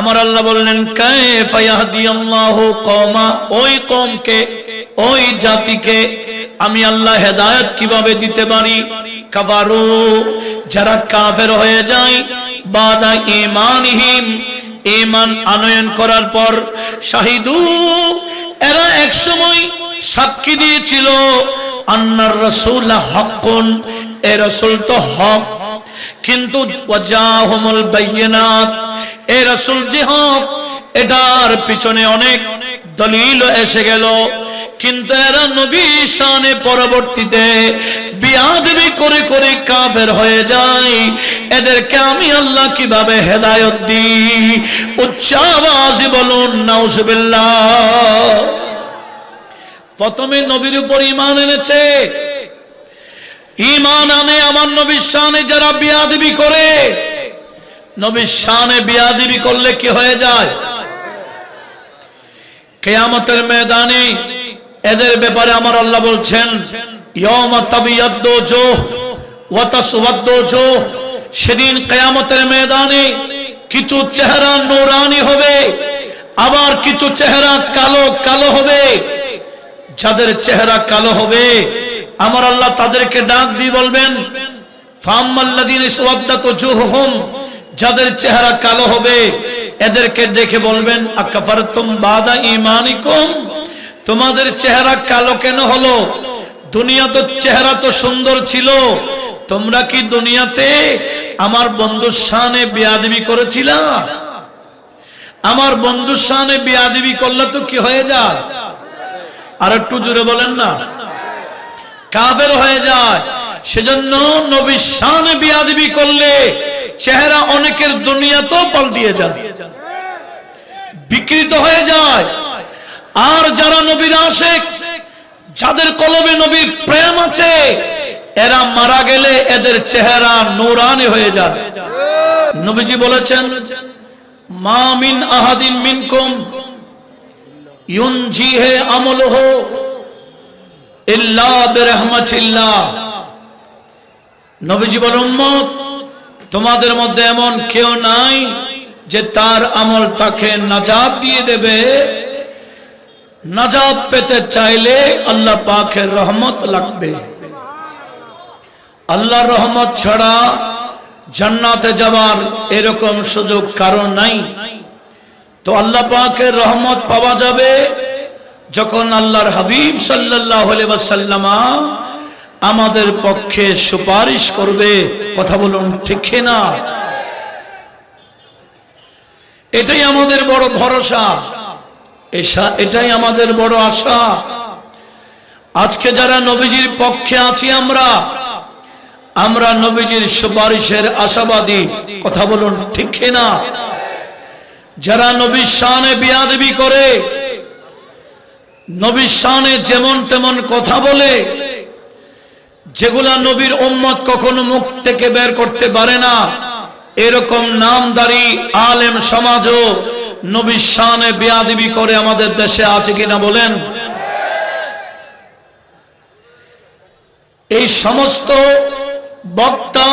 আমার আল্লাহ বললেন কাইফা ইয়াহদিয়াল্লাহু কওমা, ওই কওমকে, ওই জাতিকে আমি আল্লাহ হেদায়েত কিভাবে দিতে পারি? কাফারু, যারা কাফের হয়ে যায়, বাদা ঈমানিহিম, ঈমান আনয়ন করার পর, শাহিদু, এরা এক সময় সাক্ষী দিয়েছিল আন্নার রাসূল হাক্কুন, এ রাসূল তো হক, কিন্তু ওয়াজাহুমুল বাইয়িনাত, এ রাসূল যে হক এটার পিছনে অনেক দলিল এসে গেল, কিন্তু এরা নবীর শানে পরবর্তীতে বিয়াদবি করে করে কাফের হয়ে যায়। এদেরকে আমি আল্লাহ কিভাবে হেদায়েত দিই? উচ্চ আওয়াজে বলুন নাউজুবিল্লাহ। প্রথমে নবীর উপর ঈমান এনেছে, ঈমান আনে আমার নবীর শানে যারা বিয়াদবি করে, নবীর শানে বিয়াদবি করলে কি হয়ে যায়? কিয়ামতের ময়দানে এদের ব্যাপারে আমার আল্লাহ বলছেন ইয়াউমা তাবিয়াদ্দু জুহ ওয়া তাসওয়াদ্দু জুহ, সেদিন কিয়ামতের ময়দানে কিছু চেহারা নূরানি হবে, আবার কিছু চেহারা কালো কালো হবে। যাদের চেহারা কালো হবে আমার আল্লাহ তাদেরকে ডাক দিয়ে বলবেন ফাম্মাল্লাযীনা ইসওয়াদ্দাত ওজুহুহুম, যাদের চেহারা কালো হবে এদেরকে দেখে বলবেন আকাফারতুম বাদা ঈমানিকুম, তোমাদের চেহারা কালো কেন হলো? দুনিয়া তো চেহারা তো সুন্দর ছিল, তোমরা কি দুনিয়াতে আমার বন্ধুর শানে বেয়াদবি করেছিলা? আমার বন্ধুর শানে বেয়াদবি করলে তো কি হয়ে যায়? আর একটু জোরে বলেন না, কাফের হয়ে যায়। সেজন্য নবীর শানে বেয়াদবি করলে চেহারা অনেকের দুনিয়াতেও পাল্টিয়ে যায়, বিকৃত হয়ে যায়। আর যারা নবীর আশিক, যাদের কলবে নবীর প্রেম আছে, এরা মারা গেলে এদের চেহারা নূরানি হয়ে যায়। নবীজি বলেছেন মা মিন আহাদিন মিনকুম ইউনজিহে আমলুহু ইল্লা বিরহমাতিল্লাহ। নবীজি বলেন উম্মত, তোমাদের মধ্যে এমন কেউ নাই যে তার আমল তাকে নাজাত দিয়ে দেবে। নাজাত পেতে চাইলে আল্লাহ পাকের রহমত লাগবে। আল্লাহর রহমত ছাড়া জান্নাতে যাওয়ার এরকম সুযোগ কারো নাই। তো আল্লাহ পাকের রহমত পাওয়া যাবে যখন আল্লাহর হাবিব সাল্লাল্লাহু আলাইহি ওয়াসাল্লাম আমাদের পক্ষে সুপারিশ করবে। কথা বলুন ঠিক না? এটাই আমাদের বড় ভরসা, এটাই আমাদের বড় আশা। আজকে যারা নবীজির পক্ষে আছি আমরা নবীজির সুপারিশের আশাবাদী। কথা বলুন ঠিক না? যারা নবীর শানে বেয়াদবি করে, নবীর শানে যেমন তেমন কথা বলে, যেগুলা নবীর উম্মত কখনো মুখ থেকে বের করতে পারে না, এরকম নামদারি আলেম সমাজও নবীর শানে বেয়াদবি করে আমাদের দেশে আছে কিনা বলেন? এই সমস্ত বক্তা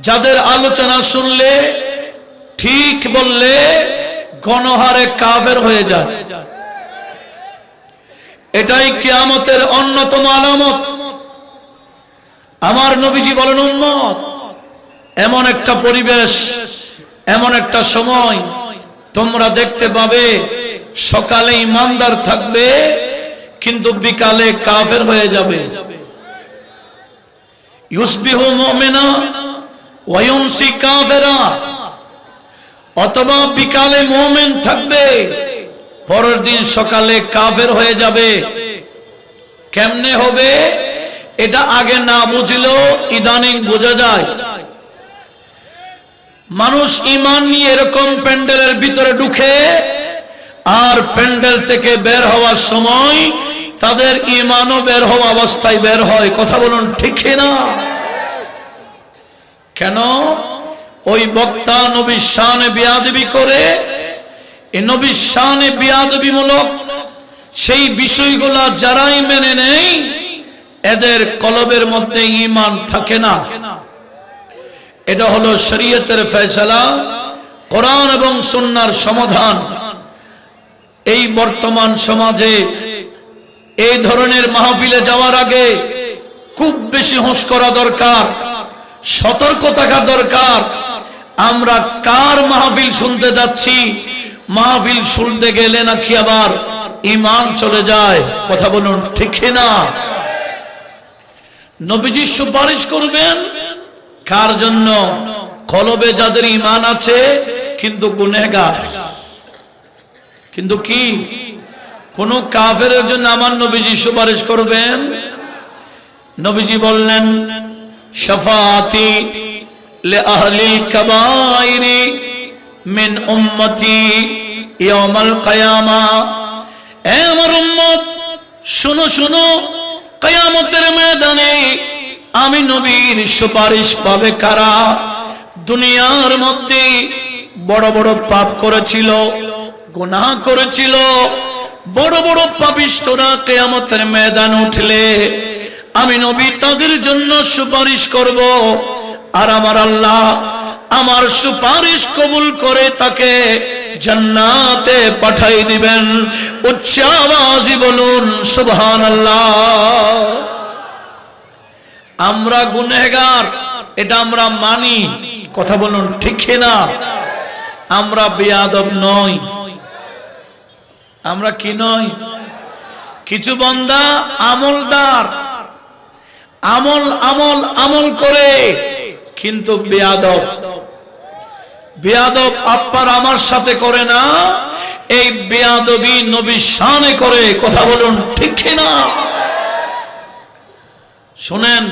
যাদের আলোচনা শুনলে, ঠিক বললে গণহারে কাফের হয়ে যায়। এটাই কিয়ামতের অন্যতম আলামত। আমার নবীজি বলেন উম্মত, এমন একটা পরিবেশ, এমন একটা সময় তোমরা দেখতে পাবে, সকালে ইমানদার থাকবে কিন্তু বিকালে কাফের হয়ে যাবে। ইউসবিহু মুমিনা ওয়া ইউমসি কাফিরা, অথবা বিকালে মুমিন থাকবে, পরের দিন সকালে কাফের হয়ে যাবে। কেমনে হবে? এটা আগে না বুঝলেও ইদানিং বোঝা যায়। মানুষ ঈমান নিয়ে এরকম প্যান্ডেলের ভিতরে ঢুকে, আর প্যান্ডেল থেকে বের হওয়ার সময় তাদের ঈমানও বের হওয়া অবস্থায় বের হয়। কথা বলুন ঠিক না? কেন? ওই বক্তা নবীর শানে বেয়াদবি করে। এই নবীর শানে বেয়াদবিমূলক সেই বিষয়গুলা যারাই মেনে নেয়, এদের কলবের মধ্যে ঈমান থাকে না। এটা হলো শরীয়তের ফয়সালা, কোরআন এবং সুন্নাহর সমাধান। এই বর্তমান সমাজে এই ধরনের মাহফিলে যাওয়ার আগে খুব বেশি হুঁশ করা দরকার, সতর্ক থাকা দরকার। আমরা কার মাহফিল শুনতে যাচ্ছি? মাহফিল শুনতে গেলে নাকি আবার ঈমান চলে যায়? কথা বলুন, ঠিক না? নবীজি সুপারিশ করবেন কার জন্য? কলবে যাদের ঈমান আছে কিন্তু গুনাহগার। কিন্তু কি কোন কাফেরের জন্য আমার নবীজি সুপারিশ করবেন? নবীজি বললেন, শাফাআতি লি আহলিল কাবাইরি মিন উম্মতি ইয়াউমাল কিয়ামা। হে আমার উম্মত, শুনো শুনো, কিয়ামতের ময়দানে আমি নবীর সুপারিশ পাবে কারা? দুনিয়ার মধ্যে বড় বড় পাপ করেছিল, গুনাহ করেছিল, বড় বড় পাপিষ্ঠরা কিয়ামতের ময়দান উঠলে আমি নবী তাদের জন্য সুপারিশ করব। আর আমার আল্লাহ আমার সুপারিশ কবুল করে তাকে জান্নাতে পাঠিয়ে দিবেন। উচ্চ আওয়াজে বলুন সুবহানাল্লাহ। আমরা গুনাহগার, এটা আমরা মানি। কথা বলুন, ঠিক না? আমরা বেয়াদব নই। আমরা কি নই? কিছু বান্দা আমলদার, আমল আমল আমল করে কিন্তু বেয়াদব। বেয়াদব আপনার আমার সাথে করে না, এই বেয়াদবি নবীর শানে করে। কথা বলুন, ঠিক না? শুনেন,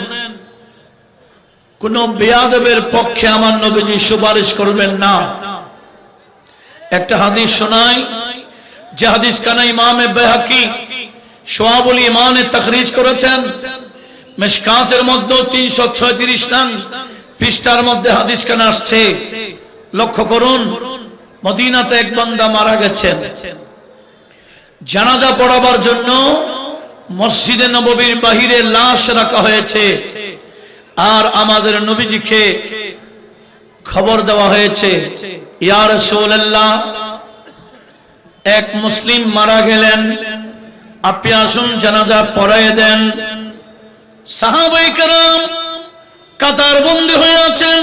কোন বেয়াদবের পক্ষে আমার নবীজি সুপারিশ করবেন না। একটা হাদিস শোনাই, যে হাদিস কানা ইমামে বাইহাকি শুআবুল ঈমানে তাখরিজ করেছেন। মিশকাতের মধ্যে 336 নং পৃষ্ঠার মধ্যে হাদিস কানা আসছে। লক্ষ্য করুন, মদিনাতে এক বান্দা মারা গেছেন। জানাজা পড়াবার জন্য মসজিদে নববীর বাহিরে লাশ রাখা হয়েছে। আর আমাদের নবীজিকে খবর দেওয়া হয়েছে, ইয়া রাসূলুল্লাহ, এক মুসলিম মারা গেলেন, আপনি আসুন জানাজা পড়ায় দেন। সাহাবায়ে কেরাম কাতার বন্দী হয়ে আছেন,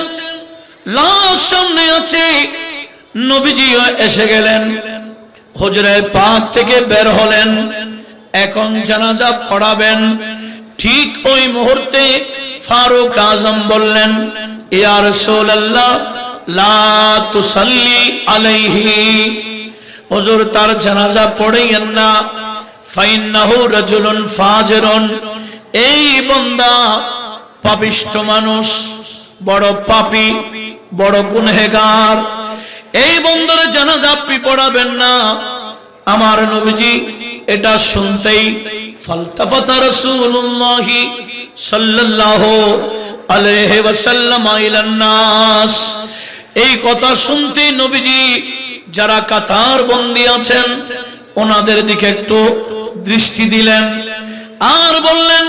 লাশ সামনে আছে। নবীজিও এসে গেলেন, হুজরায়ে পাক থেকে বের হলেন, এখন জানাজা পড়াবেন। ঠিক ওই মুহূর্তে ফারুক আজম বললেন, ইয়া রাসূলুল্লাহ, লা তুসাল্লি আলাইহি, হুজুর তার জানাজা পড়াইয়েন না। ফাইন্নাহু রাজুলুন ফাজিরুন, এই বান্দা পাপিষ্ঠ মানুষ, বড় পাপী, বড় গুনাহগার। এই বান্দার জানাজা আপনি পড়াবেন না। আমার নবীজি এটা শুনতেই ফালতাফাতা রাসূলুল্লাহ সাল্লাল্লাহু আলাইহি ওয়াসাল্লাম ইলান নাস। এই কথা শুনতে নবীজি যারা কাতার বন্দী আছেন ওনাদের দিকে একটু দৃষ্টি দিলেন আর বললেন,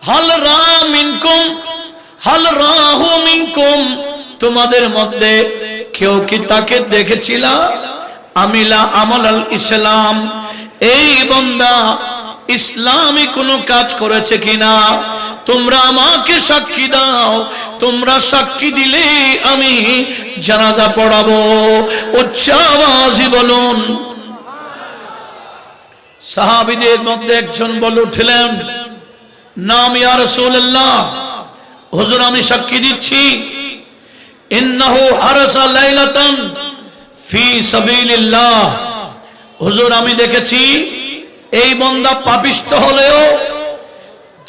হাল রা মিনকুম, হাল রাহু মিনকুম, তোমাদের মধ্যে কেউ কি তাকে দেখেছিল? আমিলা আমাল ইসলাম, এই বান্দা ইসলামী কোনো কাজ করেছে কিনা তোমরা আমাকে সাক্ষী দাও। তোমরা সাক্ষী দিলে আমি জানাজা পড়াবো। উচ্চ আওয়াজে বলুন। সাহাবীদের মধ্যে একজন বলে উঠলেন, নাম ইয়া রাসূলুল্লাহ, হুজুর আমি সাক্ষী দিচ্ছি, ইন্নাহু হারাসা লাইলাতান ফি সাবিলিল্লাহ, হুজুর আমি দেখেছি এই বান্দা পাপিষ্ঠ হলেও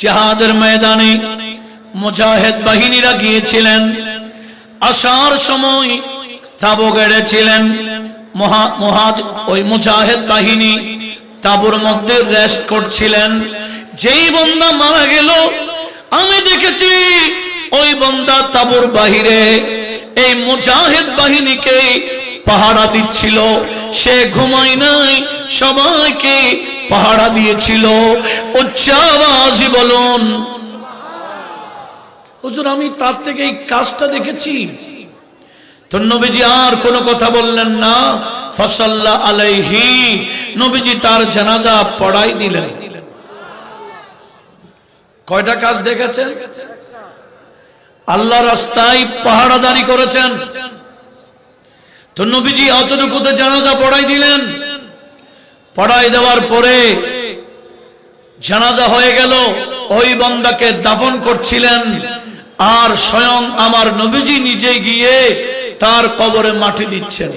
জিহাদের ময়দানে মুজাহিদ বাহিনীরা গিয়েছিলেন, আসার সময় তাবু গেড়েছিলেন। ওই মুজাহিদ বাহিনী তাবুর মধ্যে রেস্ট করছিলেন। যেই বান্দা মারা গেল আমি দেখেছি ওই বান্দা তাবুর বাহিরে এই মুজাহিদ বাহিনীকে পাহারা দিচ্ছিল। সে ঘুমায় নাই, সবাইকে পাহারা দিয়েছিল। উচ্চ আওয়াজে বলুন। হুজুর আমি তার থেকে এই কাজটা দেখেছি। তো নবীজি আর কোনো কথা বললেন না। ফাসাল্লা আলাইহি, নবীজি তার জানাজা পড়াই দিলেন। কয়টা কাজ দেখেছেন? আল্লাহ রাস্তায় পাহারাদারি করেছেন। তো নবীজি অতটুকুতে জানাজা পড়াই দিলেন। পড়াই দেওয়ার পরে জানাজা হয়ে গেল, ওই বান্দাকে দাফন করছিলেন, আর স্বয়ং আমার নবীজি নিজে গিয়ে তার কবরে মাটি দিচ্ছেন।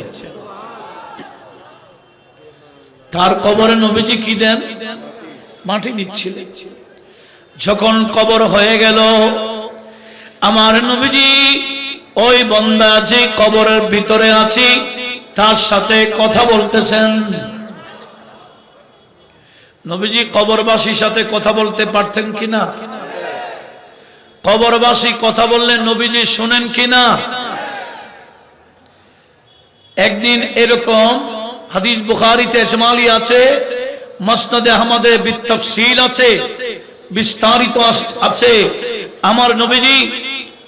তার কবরে নবীজি কি দেন? মাটি দিচ্ছিলেন। যখন কবর হয়ে গেল, আমার নবীজি ওই বান্দা যে কবরের ভিতরে আছে তার সাথে কথা বলতেছেন। নবীজি কবরবাসীর সাথে কথা বলতে পারতেন কিনা? কবরবাসী কথা বললে নবীজি শুনেন কিনা? একদিন এরকম হাদিস বুখারীতে ইজমালি আছে, মুসনাদে আহমদে বিতাফসীল আছে, বিস্তারিত আছে। আমার নবীজি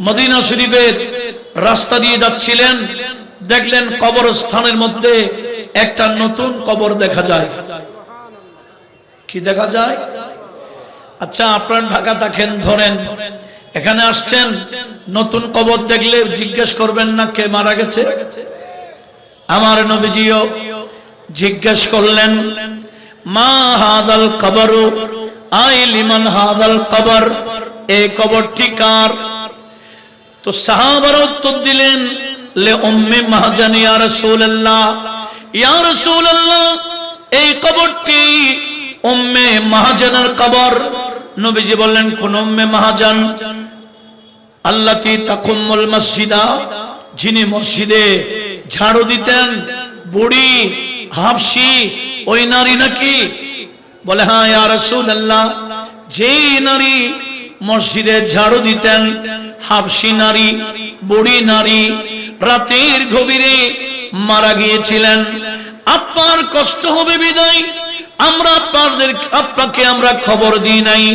মদিনা শরীফের রাস্তা দিয়ে যাচ্ছিলেন, দেখলেন কবরস্থানের মধ্যে একটা নতুন কবর দেখা যায়। কি দেখা যায়? আচ্ছা, আপনার ঢাকা থাকেন, ধরেন এখানে আসছেন, নতুন কবর দেখলে জিজ্ঞেস করবেন না কে মারা গেছে? আমার নবীজিও জিজ্ঞেস করলেন, মা হাদাল কবরু, আই লিমান হাদাল কবর, এই কবরটি কার? তো সাহাবারা উত্তর দিলেন, লে উম্মে মাহজান ইয়া রাসূলুল্লাহ, ইয়া রাসূলুল্লাহ, এই কবরটি উম্মে মাহজানের কবর। নবীজি বললেন, কোন উম্মে মাহজান? আল্লাতী তাকুমুল মসজিদা, যিনি মসজিদে ঝাড়ু দিতেন, বুড়ি হাবশি, ওই নারী নাকি? বলে, হ্যাঁ ইয়া রাসূলুল্লাহ, যেই নারী মসজিদে ঝাড়ু দিতেন, হাবশি নারী, বুড়ি নারী, রাতের গভীরে মারা গিয়েছিলেন। আপনার কষ্ট হবে বিদায় আমরা আপনাকে আমরা খবর দিই নাই,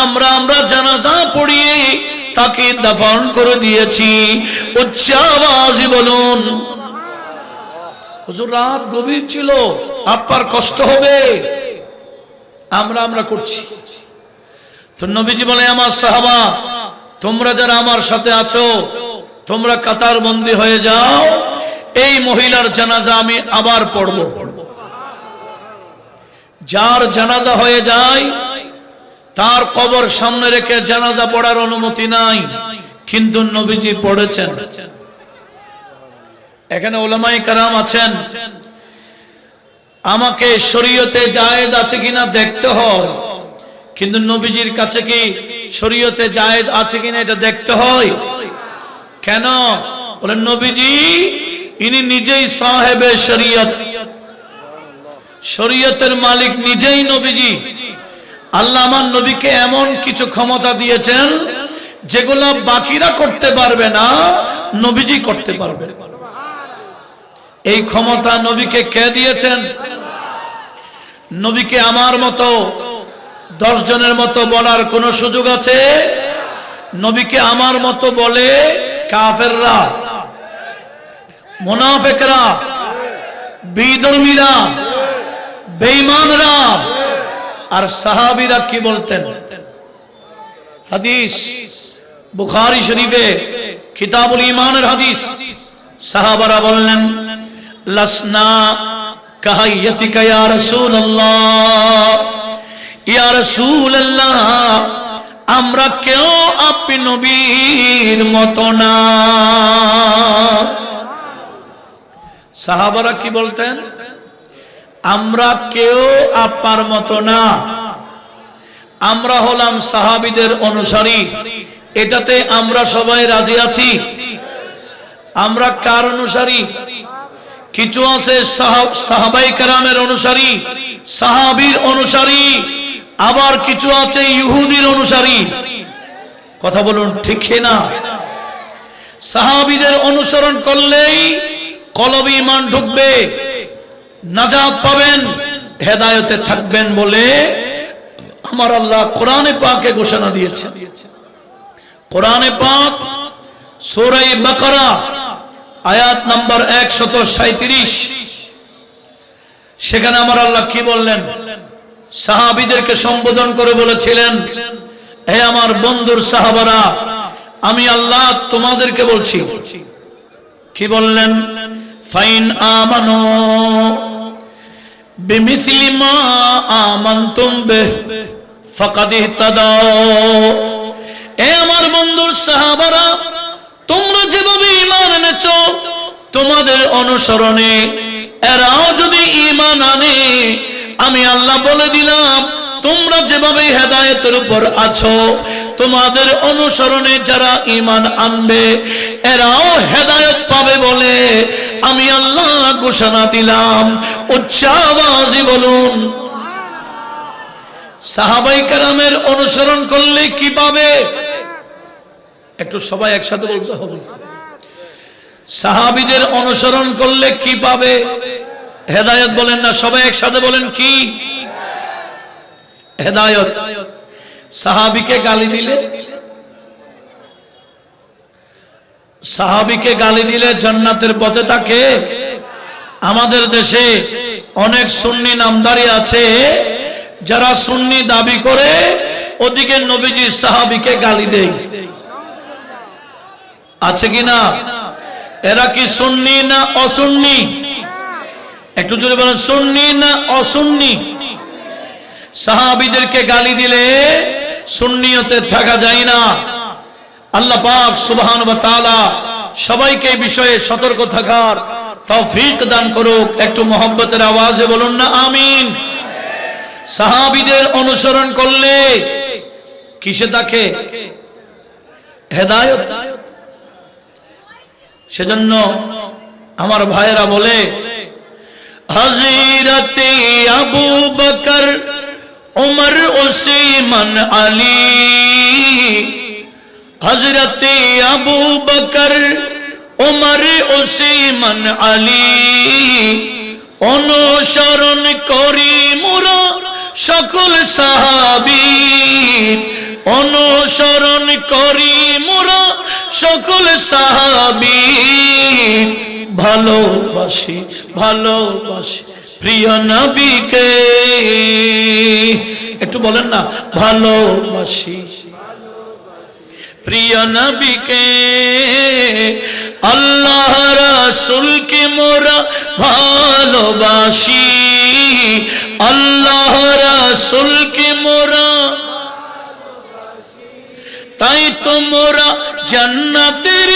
আমরা জানাজা পড়িয়ে তাকে দাফন করে দিয়েছি। উচ্চ আওয়াজে বলুন, হুজুর রাত গভীর ছিল, আপনার কষ্ট হবে, আমরা করছি। তো নবীজি বলে, আমার সাহাবা, তোমরা যারা আমার সাথে আছো, তোমরা কাতার বন্দী হয়ে যাও, এই মহিলার জানাজা আমি আবার পড়ব। যার জানাজা হয়ে যায় তার কবর সামনে রেখে জানাজা পড়ার অনুমতি নাই, কিন্তু নবীজি পড়েছেন। এখানে উলামায়ে কেরাম আছেন, আমাকে শরীয়তে জায়েজ আছে কিনা দেখতে হয়, কিন্তু নবীজির কাছে কি শরীয়তে জায়েজ আছে কিনা এটা দেখতে হয়। কেন? বলেন, নবীজি ইনি নিজেই সাহেবে শরীয়ত, শরীয়তের মালিক নিজেই নবীজি। আল্লাহ আমার নবীকে এমন কিছু ক্ষমতা দিয়েছেন যেগুলো বাকিরা করতে পারবে না, নবীজি করতে পারবে। এই ক্ষমতা নবীকে কে দিয়েছেন? নবীকে আমার মতো 10 জনের মতো বলার কোন সুযোগ আছে? নবীকে আমার মতো বলে কাফেররা, মুনাফিকরা, বিধর্মীরা, বেঈমানরা। আর সাহাবীরা কি বলতেন? হাদিস বুখারী শরীফে কিতাবুল ঈমানের হাদিস, সাহাবারা বললেন, লাসনা কাহাইয়াতিকা ইয়া রাসূলুল্লাহ, ইয়া রাসূলুল্লাহ, আমরা কেউ আপনি নবীর মতো না। সাহাবারা কি বলতেন? আমরা কেউ আপনার মতো না, আমরা হলাম সাহাবীদের অনুসারী, এটাতে আমরা সবাই রাজি আছি। আমরা কার অনুসারী? কিছু আছে সাহাবায়ে কেরামের অনুসারী, সাহাবীর অনুসারী, আবার কিছু আছে ইহুদির অনুসারী। কথা বলুন ঠিক না? সাহাবীদের অনুসরণ করলেই কলবে ঈমান ঢুকবে, নাজাত পাবেন, হেদায়েতে থাকবেন বলে আমার আল্লাহ কোরআনে পাকে ঘোষণা দিয়েছেন। কোরআনে পাক সূরা বাকারা আয়াত নাম্বার 137। সেখানে আমার আল্লাহ কি বললেন? সাহাবীদেরকে সম্বোধন করে বলেছিলেন, হে আমার বন্ধুর সাহাবারা, আমি আল্লাহ তোমাদেরকে বলছি। কি বললেন? ফাইন আমানু বিমিসলি মা আমানতুম বিহি ফাকাদ ইহতাদাও। হে আমার বন্ধুর সাহাবারা, তোমরা যেভাবে ঈমান এনেছো, তোমাদের অনুসরণে এরাও যদি ঈমান আনে, আমি আল্লাহ বলে দিলাম, তোমরা যেভাবে হেদায়েতের উপর আছো, তোমাদের অনুসরণে যারা ঈমান আনবে এরাও হেদায়েত পাবে বলে আমি আল্লাহ ঘোষণা দিলাম। উচ্চ আওয়াজে বলুন। সাহাবায়ে কেরামের অনুসরণ করলে কি পাবে? একটু সবাই একসাথে বলতে হবে। সাহাবীদের অনুসরণ করলে কি পাবে? হেদায়েত বলেন না, সবাই একসাথে বলেন কি? হেদায়েত। সাহাবীকে গালি দিলে, সাহাবীকে গালি দিলে জান্নাতের পথে থাকে? আমাদের দেশে অনেক সুন্নি নামধারী আছে যারা সুন্নি দাবি করে, ওদিকে নবীজি সাহাবীকে গালি দেয়। আছে কিনা? এরা কি সুন্নি না অসুন্নি? একটু জোরে বলেন, সুন্নি না অসুন্নি? সাহাবীদেরকে গালি দিলে সুন্নিয়তে থাকা যায় না। আল্লাহ পাক সুবহানাহু ওয়া তাআলা সবাইকে এই বিষয়ে সতর্ক থাকার তৌফিক দান করুক। একটু মুহাব্বতের আওয়াজে বলুন না আমিন। সাহাবীদের অনুসরণ করলে কিসে থাকে? হেদায়েত। সেজন্য আমার ভাইয়েরা বলে, হযরতে আবু বকর, উমর, উসমান, আলী, হযরতে আবু বকর, উমর, উসমান, আলী অনুসরণ করি মোরা সকল সাহাবী, অনুসরণ করি মোরা সকল সাহাবী, ভালোবাসি ভালোবাসি প্রিয় নবীকে। একটু বলেন না, ভালোবাসি প্রিয় নবীকে। আল্লাহ রাসূলকে মোরা ভালোবাসি, আল্লাহ রাসূলকে মোরা, তাই তো মোরা জান্নাতের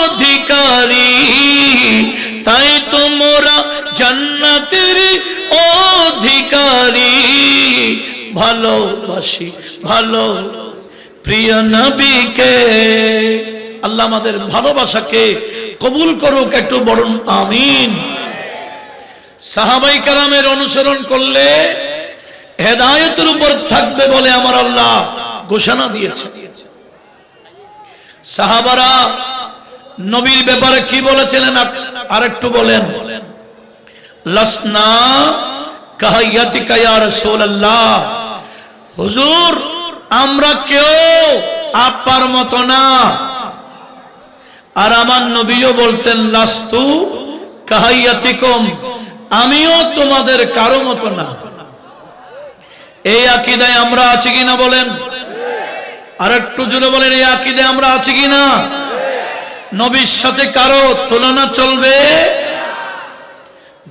অধিকারী, তাই তো মোরা জান্নাতের অধিকারী। ভালোবাসি ভালো প্রিয় নবীকে। আল্লাহ আমাদের ভালোবাসাকে কবুল করুক। একটু বলুন আমিন। সাহাবায়ে কেরামের অনুসরণ করলে হেদায়েতের উপর থাকবে বলে আমার আল্লাহ ঘোষণা দিয়েছে। সাহাবারা নবীর ব্যাপারে কি বলেছিলেন আরেকটু বলেন। লাসনা কাহায়াতিকা ইয়া রাসূলুল্লাহ, হুজুর আমরা কেউ আপনার মতো না। আর আমার নবীও বলতেন, লাস্তু কাহায়াতিকুম, আমিও তোমাদের কারো মতো না। এই আকীদায় আমরা আছি কিনা বলেন? আর একটু জোরে বলেন, এই আকীদায় আমরা আছি কিনা? নবীর সাথে কারো তুলনা চলবে?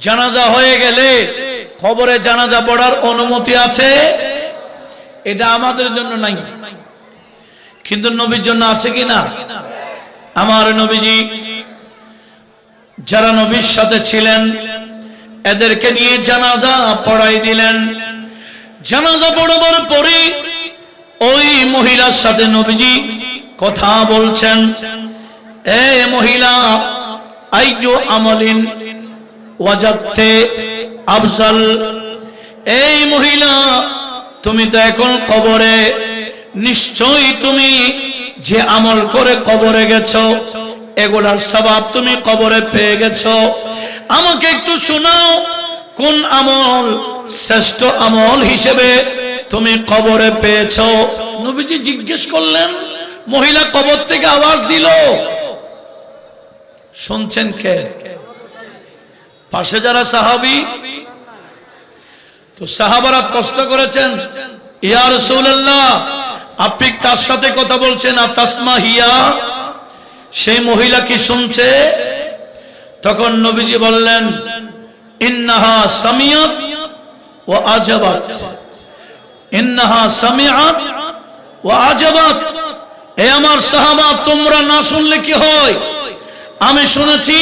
জানাজা হয়ে গেলে কবরে জানাজা পড়ার অনুমতি আছে, এটা আমাদের জন্য নাই, কিন্তু নবীর জন্য আছে কিনা? আমার নবীজি যারা নবীর সাথে ছিলেন এদেরকে নিয়ে জানাজা পড়াই দিলেন। জানাজা পড়াবার পরে ওই মহিলার সাথে নবীজি কথা বলছেন, এ মহিলা, আইয়ু আমালিন ওয়াজাদতে আফজাল, এই মহিলা তুমি তো এখন কবরে, নিশ্চয়ই তুমি যে আমল করে কবরে গেছো এগুলার সওয়াব তুমি কবরে পেয়ে গেছো। আমাকে একটু শোনাও, কোন আমল শ্রেষ্ঠ আমল হিসেবে তুমি কবরে পেয়েছো? নবীজি জিজ্ঞেস করলেন। মহিলা কবর থেকে আওয়াজ দিল, শুনছেন কে? পাশে যারা সাহাবী, তো সাহাবারা প্রশ্ন করেছেন, ইয়া রাসূলুল্লাহ, আপনি কার সাথে কথা বলছেন? আতাসমা হিয়া, সেই মহিলা কি শুনছে? তখন নবীজি বললেন, ইন্নাহা সামিয়াত ওয়া আজাবাত, ইন্নাহা সামিআত ওয়া আজাবাত। এ আমার সাহাবা, তোমরা না শুনলে কি হয়? আমি শুনেছি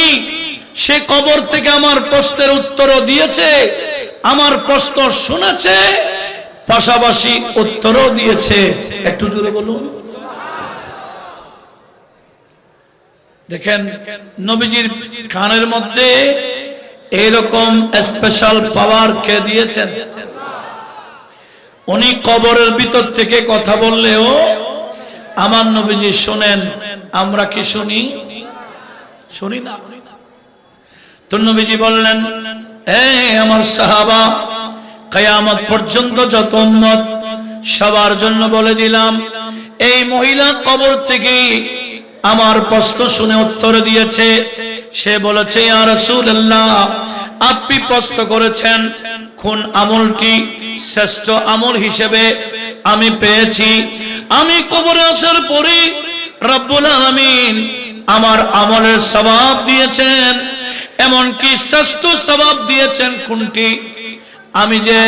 সে কবর থেকে আমার প্রশ্নের উত্তরও দিয়েছে, আমার প্রশ্ন শুনেছে, পাশাপাশি উত্তরও দিয়েছে। একটু জোরে বলুন। দেখেন, নবীজির কানের মধ্যে এরকম স্পেশাল পাওয়ার কে দিয়েছেন? উনি কবরের ভিতর থেকে কথা বললেও আমার নবীজি শোনেন। আমরা কি শুনি? শুনি না। তো নবীজি বললেন, আমার সাহাবা, কিয়ামত পর্যন্ত যত উম্মত, সবার জন্য বলে দিলাম, এই মহিলা কবর থেকে আমার প্রশ্ন শুনে উত্তর দিয়েছে। সে বলেছে, ইয়া রাসূলুল্লাহ, আপনি প্রশ্ন করেছেন কোন আমলটি শ্রেষ্ঠ আমল হিসেবে আমি পেয়েছি। আমি কবরে আসার পরে রব্বুল আলামিন আমার আমলের সওয়াব দিয়েছেন, এমনকি শ্রেষ্ঠ সওয়াব দিয়েছেন কোনটি? আমি যে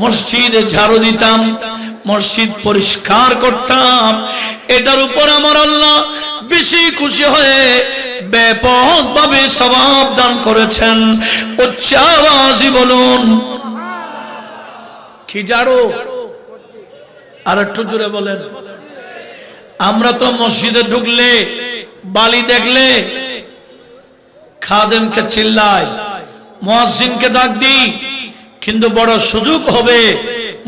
মসজিদে ঝাড়ু দিতাম, মসজিদ পরিষ্কার করতাম, এটার উপর আমার আল্লাহ বেশি খুশি হয়ে ব্যাপকভাবে সওয়াব দান করেছেন। উচ্চ আওয়াজে বলুন, কি ঝাড়ু? আর একটু জোরে বলেন। আমরা তো মসজিদে ঢুকলে, বালি দেখলে খাদেমকে চিল্লাই, মুয়াজ্জিনকে ডাক দিই, কিন্তু বড় সুযোগ হবে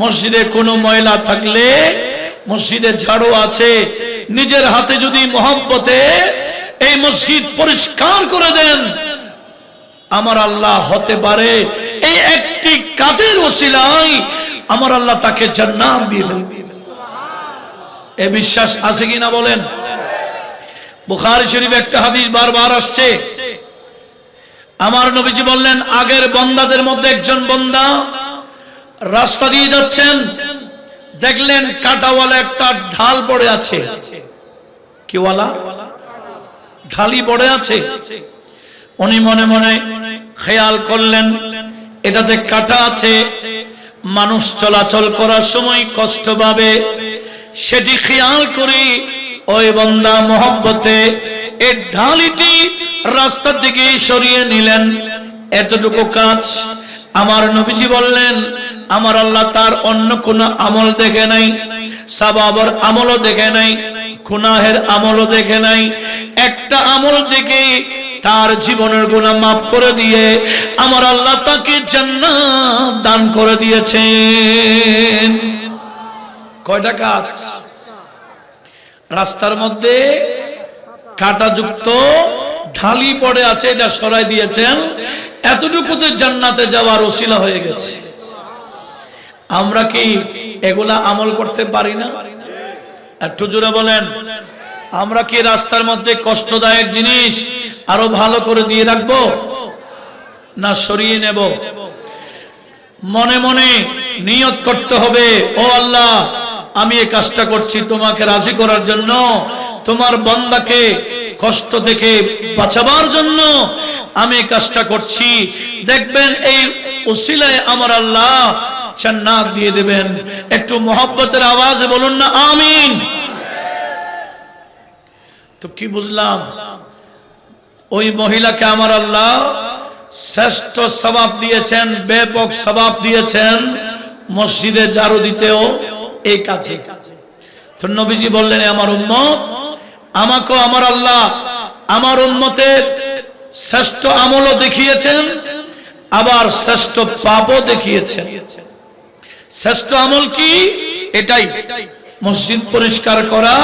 মসজিদে কোনো ময়লা থাকলে, মসজিদে ঝাড়ু আছে, নিজের হাতে যদি মহব্বতে এই মসজিদ পরিষ্কার করে দেন, আমার আল্লাহ হতে পারে এই একটি কাজের ওসিলায় আমার আল্লাহ তাকে জান্নাত দিয়ে ফেলবে। এই বিশ্বাস আছে কিনা বলেন? বুখারী শরীফে একটা হাদিস বারবার আসছে। আমার নবীজি বললেন, আগের বান্দাদের মধ্যে একজন বান্দা রাস্তা দিয়ে যাচ্ছেন, দেখলেন কাঁটাওয়ালা একটা ঢাল পড়ে আছে। কি ওয়ালা? ঢালি পড়ে আছে। উনি মনে মনে খেয়াল করলেন এটাতে কাঁটা আছে, মানুষ চলাচল করার সময় কষ্ট পাবে। সেটি খেয়াল করে ওই বান্দা মহব্বতে এই ঢালিটি রাস্তা থেকে সরিয়ে নিলেন। এতটুকু কাজ। আমার নবীজি বললেন, আমার আল্লাহ তার অন্য কোন আমল দেখে নাই, সওয়াবের আমলও দেখে নাই, গুনাহের আমলও দেখে নাই। একটা আমল দেখে তার জীবনের গুনাহ মাফ করে দিয়ে আমার আল্লাহ তাকে জান্নাত দান করে দিয়েছেন। কয়টা কাজ? রাস্তার মধ্যে কাঁটাযুক্ত ঢালি পড়ে আছে, এটা সরাই দিয়েছেন, এতটুকুতে জান্নাতে যাওয়ার ওসিলা হয়ে গেছে। আমরা কি এগুলা আমল করতে পারি না? একটু জোরে বলেন। আমরা কি রাস্তার মধ্যে কষ্টদায়ক জিনিস আরো ভালো করে দিয়ে রাখবো, না সরিয়ে নেব? মনে মনে নিয়ত করতে হবে, ও আল্লাহ, আমি এই কাজটা করছি তোমাকে রাজি করার জন্য, তোমার বান্দাকে কষ্ট থেকে বাঁচাবার জন্য আমি এই কাজটা করছি। দেখবেন এই ওসিলায় আমার আল্লাহ জান্নাত দিয়ে দেবেন। একটু মহব্বতের আওয়াজে বলুন না আমিন। তো কি বুঝলাম? ওই মহিলাকে আমার আল্লাহ শ্রেষ্ঠ সওয়াব দিয়েছেন, ব্যাপক সওয়াব দিয়েছেন মসজিদে ঝাড়ু দিতেও এই কাজে। তো নবীজি বললেন, আমার উম্মত, আমাকেও আমার আল্লাহ আমার উম্মতের শ্রেষ্ঠ আমলও দেখিয়েছেন, আবার শ্রেষ্ঠ পাপও দেখিয়েছেন। শ্রেষ্ঠ আমল কি? এটাই, মসজিদ পরিষ্কার করা,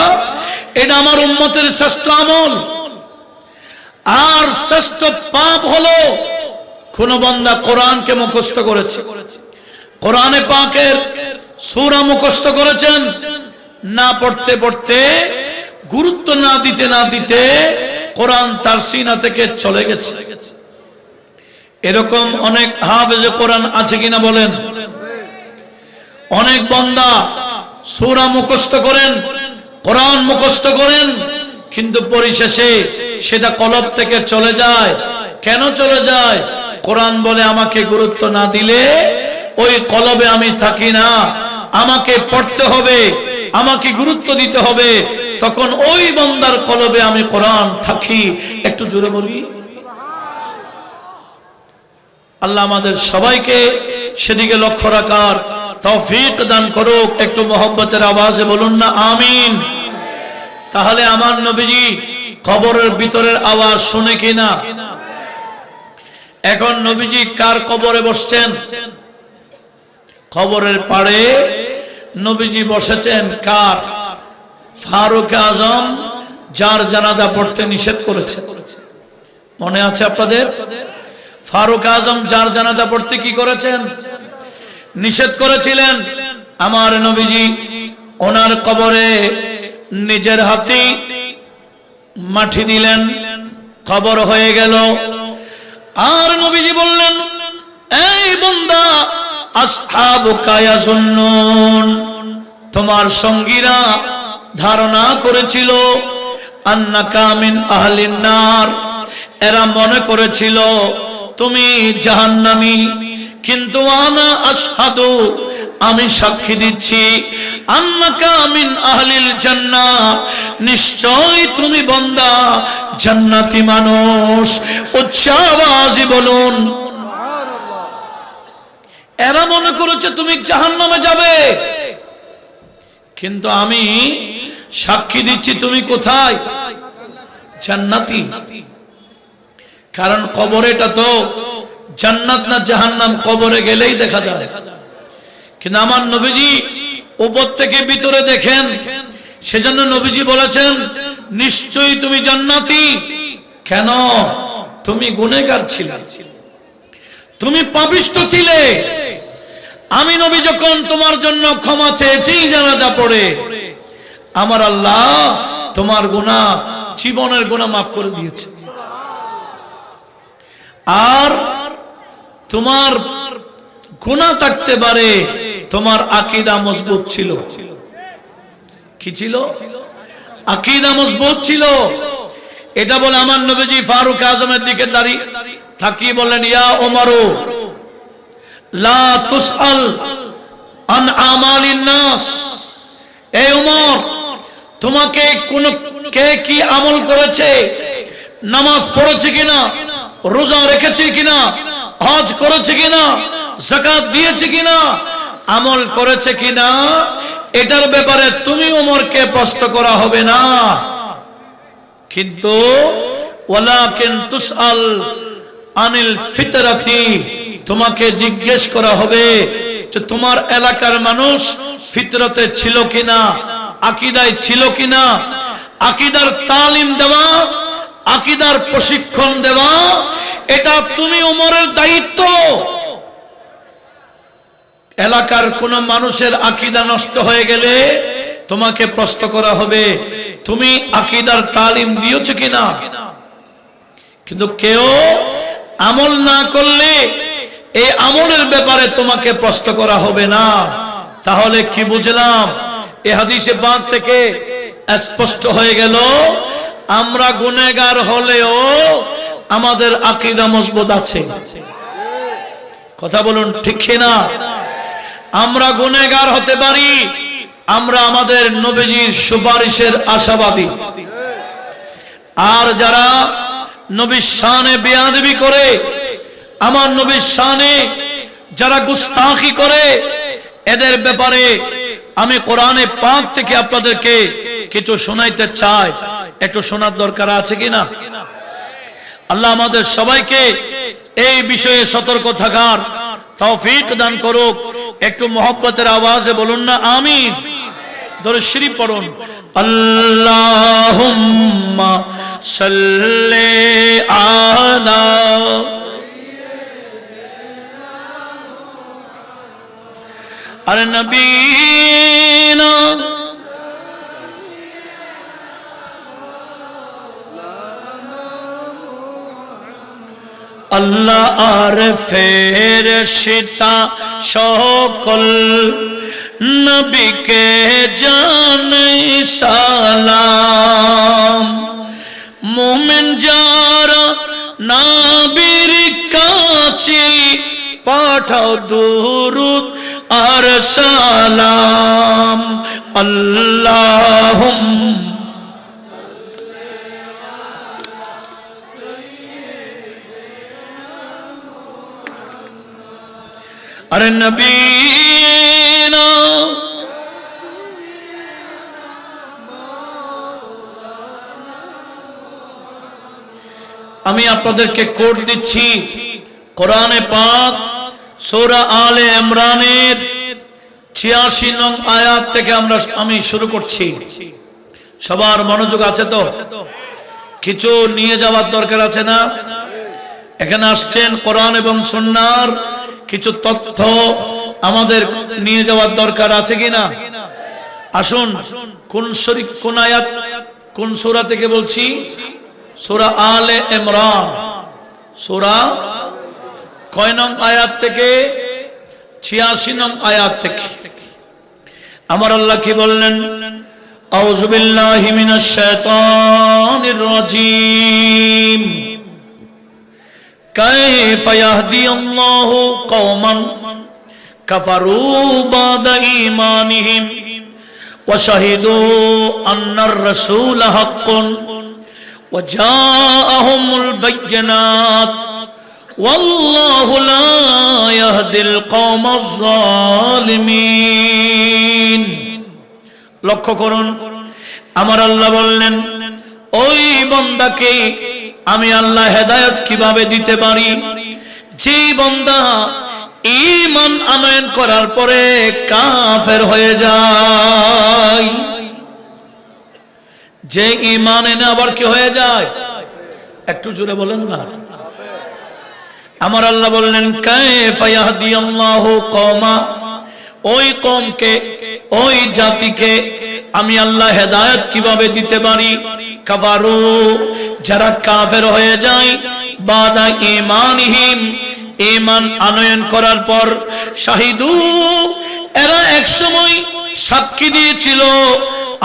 এটা আমার উম্মতের শ্রেষ্ঠ আমল। আর শ্রেষ্ঠ পাপ হলো কোন বান্দা কোরআনকে মুখস্থ করেছে, কোরআনে পাকের সূরা মুখস্থ করেছেন, না পড়তে পড়তে, গুরুত্ব না দিতে না দিতে কোরআন তার সিনা থেকে চলে গেছে। এরকম অনেক হাফেজে কোরআন আছে কিনা বলেন? অনেক বান্দা সূরা মুখস্থ করেন, কোরআন মুখস্থ করেন, কিন্তু পরিশেষে সেটা কলব থেকে চলে যায়। কেন চলে যায়? কোরআন বলে আমাকে গুরুত্ব না দিলে ওই কলবে আমি থাকি না, আমাকে পড়তে হবে, আমাকে গুরুত্ব দিতে হবে, তখন ওই বান্দার কলবে আমি কোরআন থাকি। একটু জোরে বলি। আল্লাহ আমাদের সবাইকে সেদিকে লক্ষ্য রাখার তৌফিক দান করুক। একটু মোহব্বতের আওয়াজে বলুন না আমিন। তাহলে আমার নবীজি কবরের ভিতরের আওয়াজ শুনে কিনা? এখন নবীজি কার কবরে বসছেন? কবরের পাড়ে নবীজি বসেছেন কার? ফারুক আজম, যার জানাজা পড়তে নিষেধ করেছে। মনে আছে আপনাদের? ফারুক আজম যার জানাজা পড়তে কি করেছেন? নিষেধ করেছিলেন। আমার নবীজি ওনার কবরে নিজের হাতে মাটি দিলেন, কবর হয়ে গেল। আর নবীজি বললেন, এই বান্দা, আসহাবুকা ইয়াজুন্নুন, তোমার সঙ্গীরা ধারণা করেছিল আন্নাকা মিন আহলিন নার, এরা মনে করেছিল তুমি জাহান্নামী, কিন্তু আনা আশহাদু, আমি সাক্ষী দিচ্ছি, আন্নাকা মিন আহলিল জান্নাহ, নিশ্চয় তুমি বান্দা জান্নাতি মানুষ। উচ্চ আওয়াজে বলুন সুবহানাল্লাহ। এরা মনে করেছে তুমি জাহান্নামে যাবে, কিন্তু আমি সাক্ষী দিচ্ছি তুমি কোথায়? জান্নাতি। কারণ কবরেটা তো জান্নাত না জাহান্নাম কবরে গেলেই দেখা যায়। কিন্তু আমার নবীজি উপর থেকে ভিতরে দেখেন, সেজন্য নবীজি বলেছেন নিশ্চয়ই তুমি জান্নাতি। কেন? তুমি গুনাহগার ছিলে, তুমি পাপিষ্ঠ ছিলে। আমি নবী যখন তোমার জন্য ক্ষমা চেয়েছি জানাজা পড়ে, আমার আল্লাহ তোমার গুনাহ, জীবনের গুনাহ মাফ করে দিয়েছে। আর তোমার গুনাহ থাকতে পারে, তোমার আকীদা মজবুত ছিল। কি ছিল? আকীদা মজবুত ছিল। এটা বলে আমার নবীজি ফারুক আজমের দিকে দাঁড়িয়ে থাকি বলেন, ইয়া ওমরু লা তুসআল আন আমালিন নাস, এই ওমর, তোমাকে কোন কে কি আমল করেছে, নামাজ পড়েছে কিনা, রোজা রেখেছে কিনা, হজ করেছে কিনা, যাকাত দিয়েছে কিনা, আমল করেছে কিনা, এটার ব্যাপারে তুমি ওমরকে প্রশ্ন করা হবে না, কিন্তু ওয়ালাকিন তুসআল আনিল ফিতরাতি, তোমাকে জিজ্ঞেস করা হবে যে তোমার এলাকার মানুষ ফিতরতে ছিল কিনা, আকীদায় ছিল কিনা। আকীদার তালিম দেওয়া, আকীদার প্রশিক্ষণ দেওয়া, এটা তুমি ওমরের দায়িত্ব। এলাকার কোন মানুষের আকীদা নষ্ট হয়ে গেলে তোমাকে প্রশ্ন করা হবে তুমি আকীদার তালিম দিয়েছো কিনা। কিন্তু কেউ আমল না করলে এই আমলের ব্যাপারে তোমাকে প্রশ্ন করা হবে না। তাহলে কি বুঝলাম? এই হাদিসে পাক থেকে স্পষ্ট হয়ে গেল, আমরা গুনাহগার হলেও আমাদের আকীদা মজবুত আছে। কথা বলুন ঠিক কিনা? আমরা গুনাহগার হতে পারি, আমরা আমাদের নবীজির সুপারিশের আশাবাদী। আর যারা নবীর শানে বেয়াদবি করে, আমার নবীর শানে যারা গুস্তাখি করে, এদের ব্যাপারে আমি কোরআনে পাক থেকে আপনাদেরকে কিছু শোনাইতে চাই। একটু শোনার দরকার আছে কিনা? আল্লাহ আমাদের সবাইকে এই বিষয়ে সতর্ক থাকার তৌফিক দান করুক। একটু মোহব্বতের আওয়াজে বলুন না আমিন। দরুদ শরীফ পড়ুন। আল্লাহুম্মা সাল্লি আলা আরে নবীনা আল্লাহ আর ফেরেশতা সকল নবীকে জানাই সালাম। মুমিন যারা নবীর কাছে পাঠাও দুরূদ আর সালাম। আল্লাহুম্মা আরে নবীনা আমি আপনাদেরকে কোড দিচ্ছি কোরআনে পাক সূরা আলে ইমরানের 86 নং আয়াত থেকে আমি শুরু করছি। সবার মনোযোগ আছে তো? কিছু নিয়ে যাওয়ার দরকার আছে না? এখানে আসছেন কোরআন এবং সুন্নাহর কিছু তথ্য আমাদের নিয়ে যাওয়ার দরকার আছে কিনা? আসুন, কোন আয়াত কোন সূরা থেকে বলছি? সূরা আলে ইমরান, সূরা কয় নং আয়াত থেকে? 86 নং আয়াত থেকে। আমার আল্লাহ কি বললেন? আউযু বিল্লাহি মিনাশ শাইতানির রাজীম। কাইফা ইয়াহদিয়াল্লাহু কওমান কাফারু বাদা ঈমানিহিম ওয়া শাহিদু আন্নার রাসূলা হাক্কুন ওয়া জাআহুমুল বায়্যিনাত ওয়াল্লাহু লা ইয়াহদিল কওমাজ জালিমিন। লক্ষ্য করুন, আমার আল্লাহ বললেন ওই বান্দাকে আমি আল্লাহ হেদায়েত কিভাবে দিতে পারি? যে বান্দা ঈমান আনয়ন করার পরে কাফের হয়ে যায়। যে ঈমান এনে আবার কি হয়ে যায়? একটু জোরে বলেন না। আমার আল্লাহ বললেন কাইফা ইয়াহদিয়াল্লাহু কওমা, ওই কওমকে, ওই জাতিকে আমি আল্লাহ হেদায়েত কিভাবে দিতে পারি? কাফারু, যারা কাফের হয়ে যায়, বাদা ঈমানিহিম, ঈমান আনয়ন করার পর, শাহিদু, এরা এক সময় সাক্ষী দিয়েছিল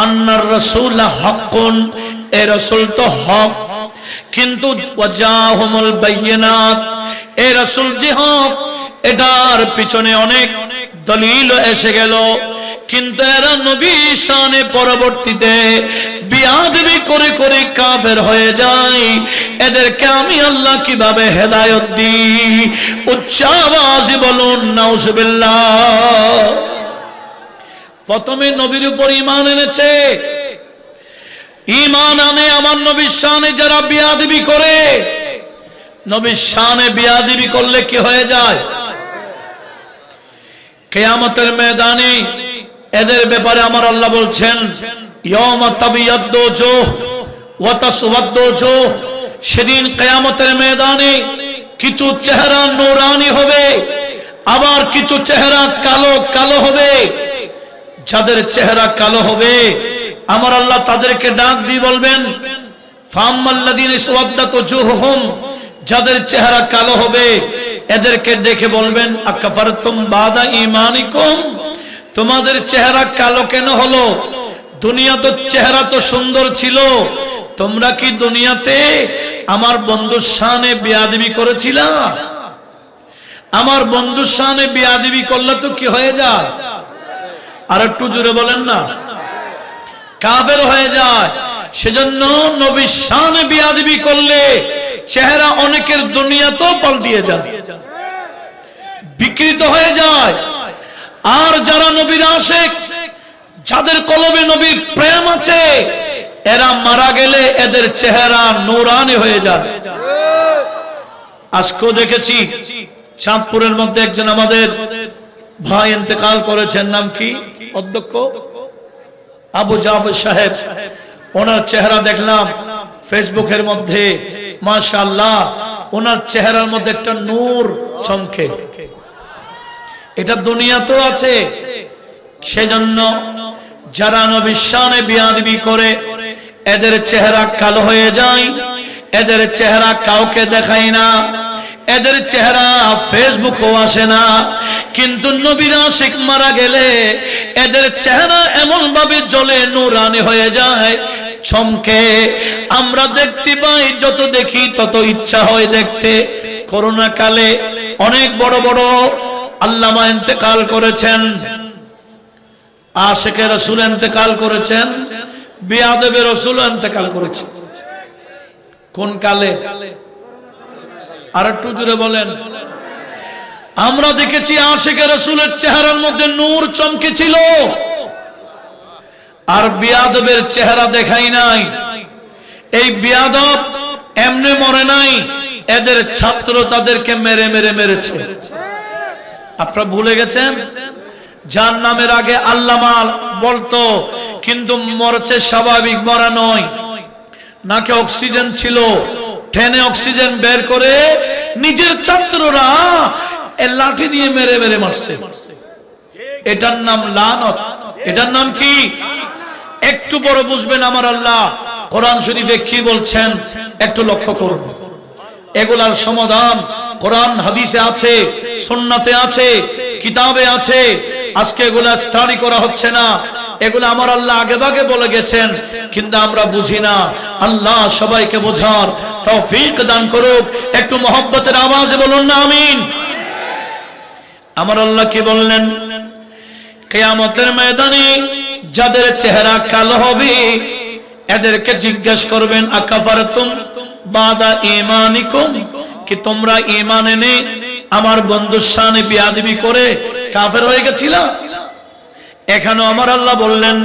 আন্নার রাসূলা হাক্কুন, এ রাসূল তো হক, কিন্তু ওয়াজাহুমুল বায়্যিনাত, এ রাসূল যে হক এটার পিছনে অনেক দলিল এসে গেল, কিন্তু এরা নবীর শানে পরবর্তীতে বিয়াদবি করে করে কাফের হয়ে যায়। এদেরকে আমি আল্লাহ কিভাবে হেদায়েত দিই? উচ্চ আওয়াজে বলুন নাউজুবিল্লাহ। প্রথমে নবীর উপর ঈমান এনেছে, ঈমান আনে আমার নবীর শানে যারা বিয়াদবি করে, নবীর শানে বিয়াদবি করলে কি হয়ে যায়? কিয়ামতের ময়দানে এদের ব্যাপারে আমার আল্লাহ বলছেন ইয়াউমা তাবিয়াদ্দু জুহ ওয়া তাসওয়াদ্দু জুহ, সেদিন কিয়ামতের ময়দানে কিছু চেহারা নূরানি হবে, আবার কিছু চেহারা কালো কালো হবে। যাদের চেহারা কালো হবে আমার আল্লাহ তাদেরকে ডাক দিয়ে বলবেন ফাম্মাল্লাযীনা ইসওয়াদ্দাত ওজুহুহুম, যাদের চেহারা কালো হবে এদেরকে দেখে বলবেন আকাফারতুম বাদা ঈমানিকুম, তোমাদের চেহারা কালো কেন হলো? দুনিয়া তো চেহারা তো সুন্দর ছিল, তোমরা কি দুনিয়াতে আমার বন্ধুর শানে বেয়াদবি করেছিলা? আমার বন্ধুর শানে বেয়াদবি করলে তো কি হয়ে যায়? আর একটু জোরে বলেন না, কাফের হয়ে যায়। সেজন্য নবীর শানে বেয়াদবি করলে চেহারা অনেকের দুনিয়াতেও পাল্টিয়ে যায়, বিকৃত হয়ে যায়। আর যারা নবীর আশিক, যাদের কলবে নবীর প্রেম আছে, এরা মারা গেলে এদের চেহারা নূরানি হয়ে যায়। আজকেও দেখেছি চাঁদপুরের মধ্যে একজন আমাদের ভাই ইন্তেকাল করেছেন, নাম কি? অধ্যক্ষ আবু জাফর সাহেব। ওনার চেহারা দেখলাম ফেসবুকের মধ্যে, মাশাআল্লাহ, ওনার চেহারার মধ্যে একটা নূর চমকে। এটা দুনিয়াতেও আছে। সেজন্য যারা নবীর শানে বেয়াদবি করে এদের চেহারা কালো হয়ে যায়, এদের চেহারা কাউকে দেখায় না, এদের চেহারা ফেসবুকও আসে না, কিন্তু নবীর আশিক মারা গেলে এদের চেহারা এমন ভাবে জ্বলে নূরানি হয়ে যায়, চমকে। আমরা দেখতে পাই, যত দেখি তত ইচ্ছা হয় দেখতে। করোনা কালে অনেক বড় বড় আল্লামা ইন্তেকাল করেছেন, আশিকে রাসূল ইন্তেকাল করেছেন, বিয়াদবে রাসূল ইন্তেকাল করেছেন। কোন কালে? আর একটু জোরে বলেন। আমরা দেখেছি আশিকে রাসূলের চেহারার মধ্যে নূর চমকে ছিল, আর বিয়াদবের চেহারা দেখাই নাই। এই বিয়াদব এমনি মরে নাই, এদের ছাত্র তাদেরকে মেরে মেরে মেরেছে। আপনারা ভুলে গেছেন? যার নামের আগে আল্লামা বলতো, কিন্তু মরছে স্বাভাবিক মরা নয়। নাকে অক্সিজেন ছিল, ট্রেনে অক্সিজেন বের করে নিজের ছাত্ররা লাঠি দিয়ে মেরে মেরে মারছে। এটার নাম লানত। এটার নাম কি? একটু বড় বুঝবেন আমার আল্লাহ কোরআন শরীফে কি বলছেন একটু লক্ষ্য করুন। এগুলার সমাধান কোরআন হাদিসে আছে, সুন্নাতে আছে, কিতাবে আছে। আজকে এগুলা স্টাডি করা হচ্ছে না। এগুলো আমার আল্লাহ আগে ভাগে বলে গেছেন, কিন্তু আমরা বুঝি না। আল্লাহ সবাইকে বোঝার তৌফিক দান করুক। একটু মহব্বতের আওয়াজে বলুন না আমিন। আমার আল্লাহ কি বললেন? কিয়ামতের ময়দানে যাদের চেহারা কালো হবে এদেরকে জিজ্ঞেস করবেন, আকাফারতুম বাদা ঈমানিকুম, কি তোমরা ঈমান এনে আমার বন্ধুর সামনে বিয়াদবি করে কাফের হয়ে গেছিলা? এখানে আমার আল্লাহ বললেন,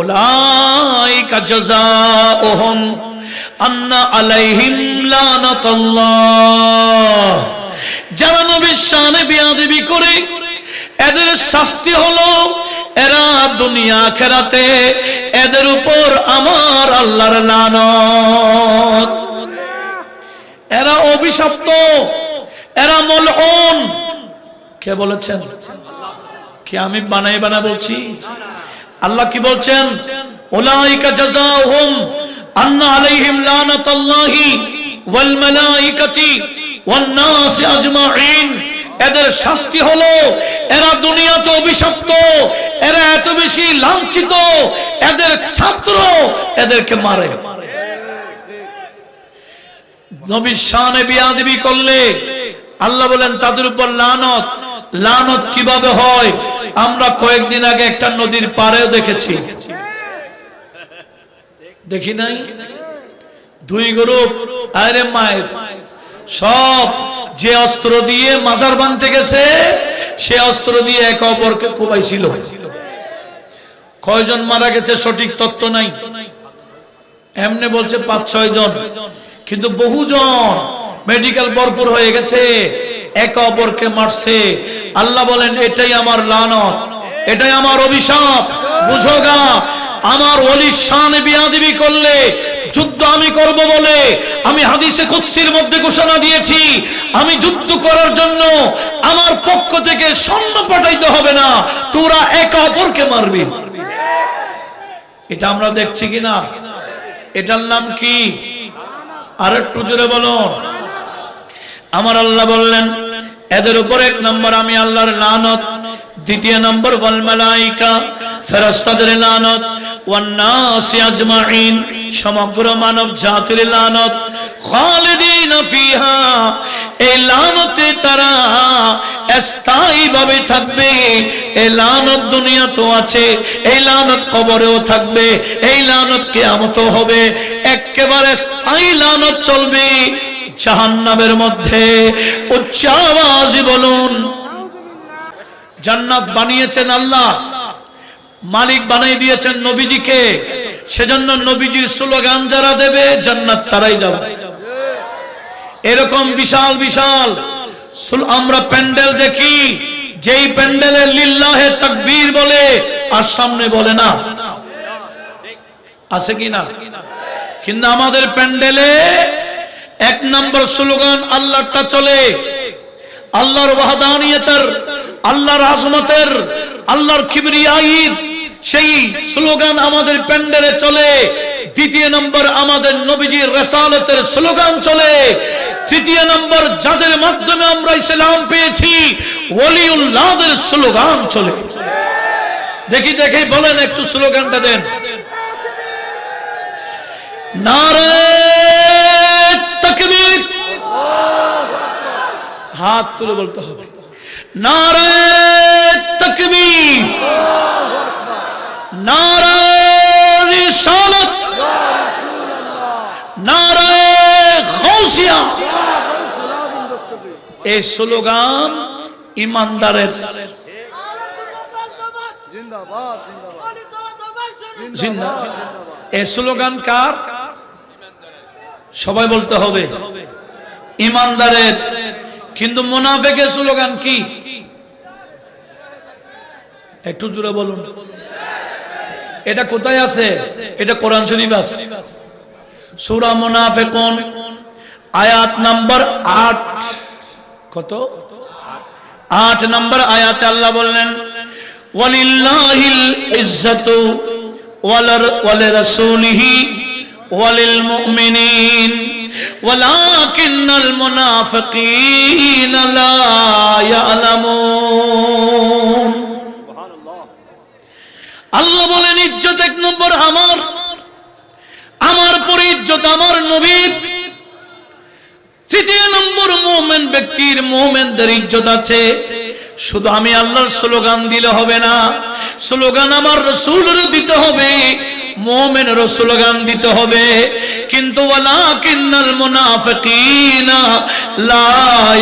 উলাইকা জাযাউহুম আন্না আলাইহিম লানাতুল্লাহ। যারা নবীর সামনে বিয়াদবি করে এদের শাস্তি হলো, এরা দুনিয়া আখিরাতে এদের উপর আমার আল্লাহর লানত। এরা অভিশপ্ত, এরা মলউন। কে বলেছেন? কি আমি বানাই বানা বলছি? আল্লাহ কি বলছেন? উলাইকা জাযাউহুম আন্না আলাইহিম লানাতুল্লাহি ওয়াল মালাইকাতি ওয়ান নাস আজমাইন। এদের শাস্তি হলো, এরা দুনিয়াতে অভিশপ্ত, এরা এত বেশি লাঞ্ছিত, এদের ছাত্র এদেরকে মারে। নবীর শানে বিয়াদবি করলে আল্লাহ বলেন তাদের উপর লানত। লানত কিভাবে হয়? আমরা কয়েকদিন আগে একটা নদীর পাড়েও দেখেছি, দেখি নাই? দুই গ্রুপ, আরে মায়ের সব যে অস্ত্র দিয়ে মাজার বাঁধতে গেছে, সে অস্ত্র দিয়ে একে অপরকে কোবাইছিল। কয়জন মারা গেছে সঠিক তথ্য নাই, এমনি বলছে 5-6 জন, কিন্তু বহুজন মেডিকেল ভরপুর হয়ে গেছে, একে অপরকে মারছে। আল্লাহ বলেন এটাই আমার লানত, এটাই আমার অভিশাপ। বুঝোগা, আমার ওলির শানে বিয়াদবি করলে যুদ্ধ আমি করব বলে আমি হাদিসে কুদসির মধ্যে ঘোষণা দিয়েছি, আমি যুদ্ধ করার জন্য আমার পক্ষ থেকে সৈন্য পাঠাইতে হবে না, তোরা একে অপরকে মারবি। এটা আমরা দেখছি কিনা? এটার নাম কি? আর একটু জোরে বলো। আমার আল্লাহ বললেন এদের উপর 1 নম্বর আমি আল্লাহর লানত, 2 নম্বর ওয়াল মালাইকা, ফেরেশতাদের লানত, ওয়ান নাস আজমাইন, সমগ্র মানব জাতির লানত, খালিদিনা ফিহা, এই লানতে তারা স্থায়ী ভাবে থাকবে। এই লানত দুনিয়াতেও আছে, এই লানত কবরেও থাকবে, এই লানত কিয়ামতেও হবে। একেবারে স্থায়ী লানত চলবে জাহান্নামের মধ্যে। উচ্চ আওয়াজে বলুন। জান্নাত বানিয়েছেন আল্লাহ, মালিক বানিয়ে দিয়েছেন নবীজিকে, সেজন্য নবীজির স্লোগান যারা দেবে জান্নাত তারাই যাবে। এরকম বিশাল বিশাল আমরা প্যান্ডেল দেখি, যেই প্যান্ডেলে লিল্লাহে তাকবীর বলে আর সামনে বলে না, আছে কি না? কিন্তু আমাদের প্যান্ডেলে 1 নম্বর স্লোগান আল্লাহটা চলে, আল্লাহর ওয়াহদানিয়তের, আল্লাহর আজমতের, আল্লাহর কিবরিয়াইর সেই স্লোগান আমাদের প্যান্ডেলে চলে। 2 নম্বর আমাদের নবীজির রিসালাতের স্লোগান চলে। তৃতীয় নম্বর, যাদের মাধ্যমে আমরা ইসলাম পেয়েছি, ওলিউল্লাহদের স্লোগান চলে। দেখি দেখি বলেন, একটু স্লোগানটা দেন। নারে তাকবীর, হাত তুলে বলতে হবে, নারে তাকবীর, নারে রিসালাত, নারে গাউসিয়া। এই স্লোগান ইমানদারের। জিন্দাবাদ। এই স্লোগান কার? সবাই বলতে হবে, ইমানদারের। কিন্তু মুনাফিকের স্লোগান কি? একটু জোরে বলুন। এটা কোথায় আছে? এটা কোরআন শরীফ আছে, সূরা মুনাফিকুন আয়াত নাম্বার 8। কত? 8 নম্বর আয়াতে আল্লাহ বললেন, ওয়ালিল্লাহিল ইজ্জাতু ওয়ালিরাসূলিহি ওয়ালিল মুমিনিন ওয়ালাকিন্নাল মুনাফিকিনা লা ইয়ালামুন। আল্লাহ বলেন, ইজ্জত 1 নম্বর আমার, আমার পরে ইজ্জত আমার নবীর। তৃতীয় নম্বর, মুমিন ব্যক্তির, মুমিনদের ইজ্জত আছে। শুধু আমি আল্লাহর স্লোগান দিলে হবে না, স্লোগান আমার রাসূলের দিতে হবে, মুমিনের স্লোগান দিতে হবে। কিন্তু ওয়ালাকিন্নাল মুনাফিকিনা লা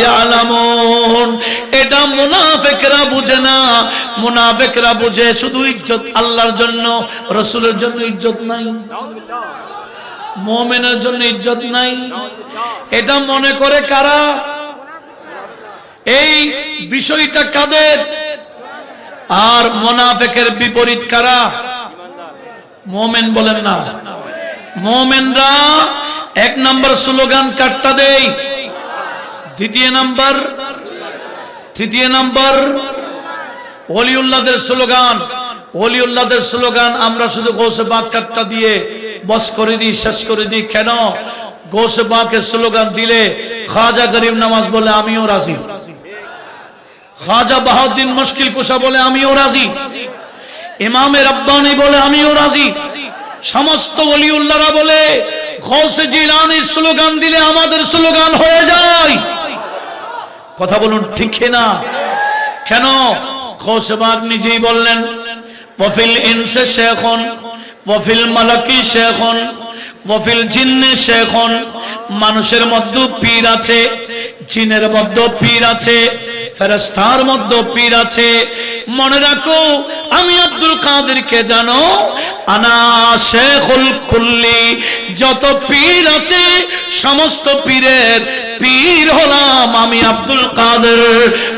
ইয়ালামুন, এটা মুনাফিকরা বুঝে না। মুনাফিকরা বুঝে শুধু ইজ্জত আল্লাহর জন্য, রাসূলের জন্য ইজ্জত নাই, মুমিনের জন্য ইজ্জত নাই। এটা মনে করে কারা? এই বিষয়টা কাদের? আর মুনাফিকের বিপরীত কারা? মুমিন বলেন না। মুমিনরা 1 নম্বর স্লোগান কাটটা দেয়। তৃতীয় নম্বর ওলিউল্লাহদের স্লোগান। ওলিউল্লাহদের স্লোগান আমরা শুধু গৌসে পাক কাটটা দিয়ে বস করে দিই, শেষ করে দিই। কেন? গৌসে পাকের স্লোগান দিলে খাজা গরিব নামাজ বলে আমিও রাজি, খাজা বাহাউদ্দিন মুশকিল কুশা বলে আমিও রাজি, ইমামে রব্বানি বলে আমিও রাজি। সমস্ত ওলিউল্লাহরা বলে গৌসে জিলানীর স্লোগান দিলে আমাদের স্লোগান হয়ে যায়। কথা বলুন, ঠিক না? কেন? গৌসে পাক নিজেই বললেন, ওয়াফিল ইনসে শেখুন ওয়াফিল মালাকি শেখুন ওয়াফিল জিন্নে শেখুন। মানুষের মধ্যে পীর আছে, জিনের মধ্যে পীর আছে, ফেরেশতার মধ্যে পীর আছে। মনে রাখো, আমি আব্দুল কাদেরকে জানো, আনা শেখুল কুল্লি। যত পীর আছে সমস্ত পীরের পীর হলাম আমি আব্দুল কাদের।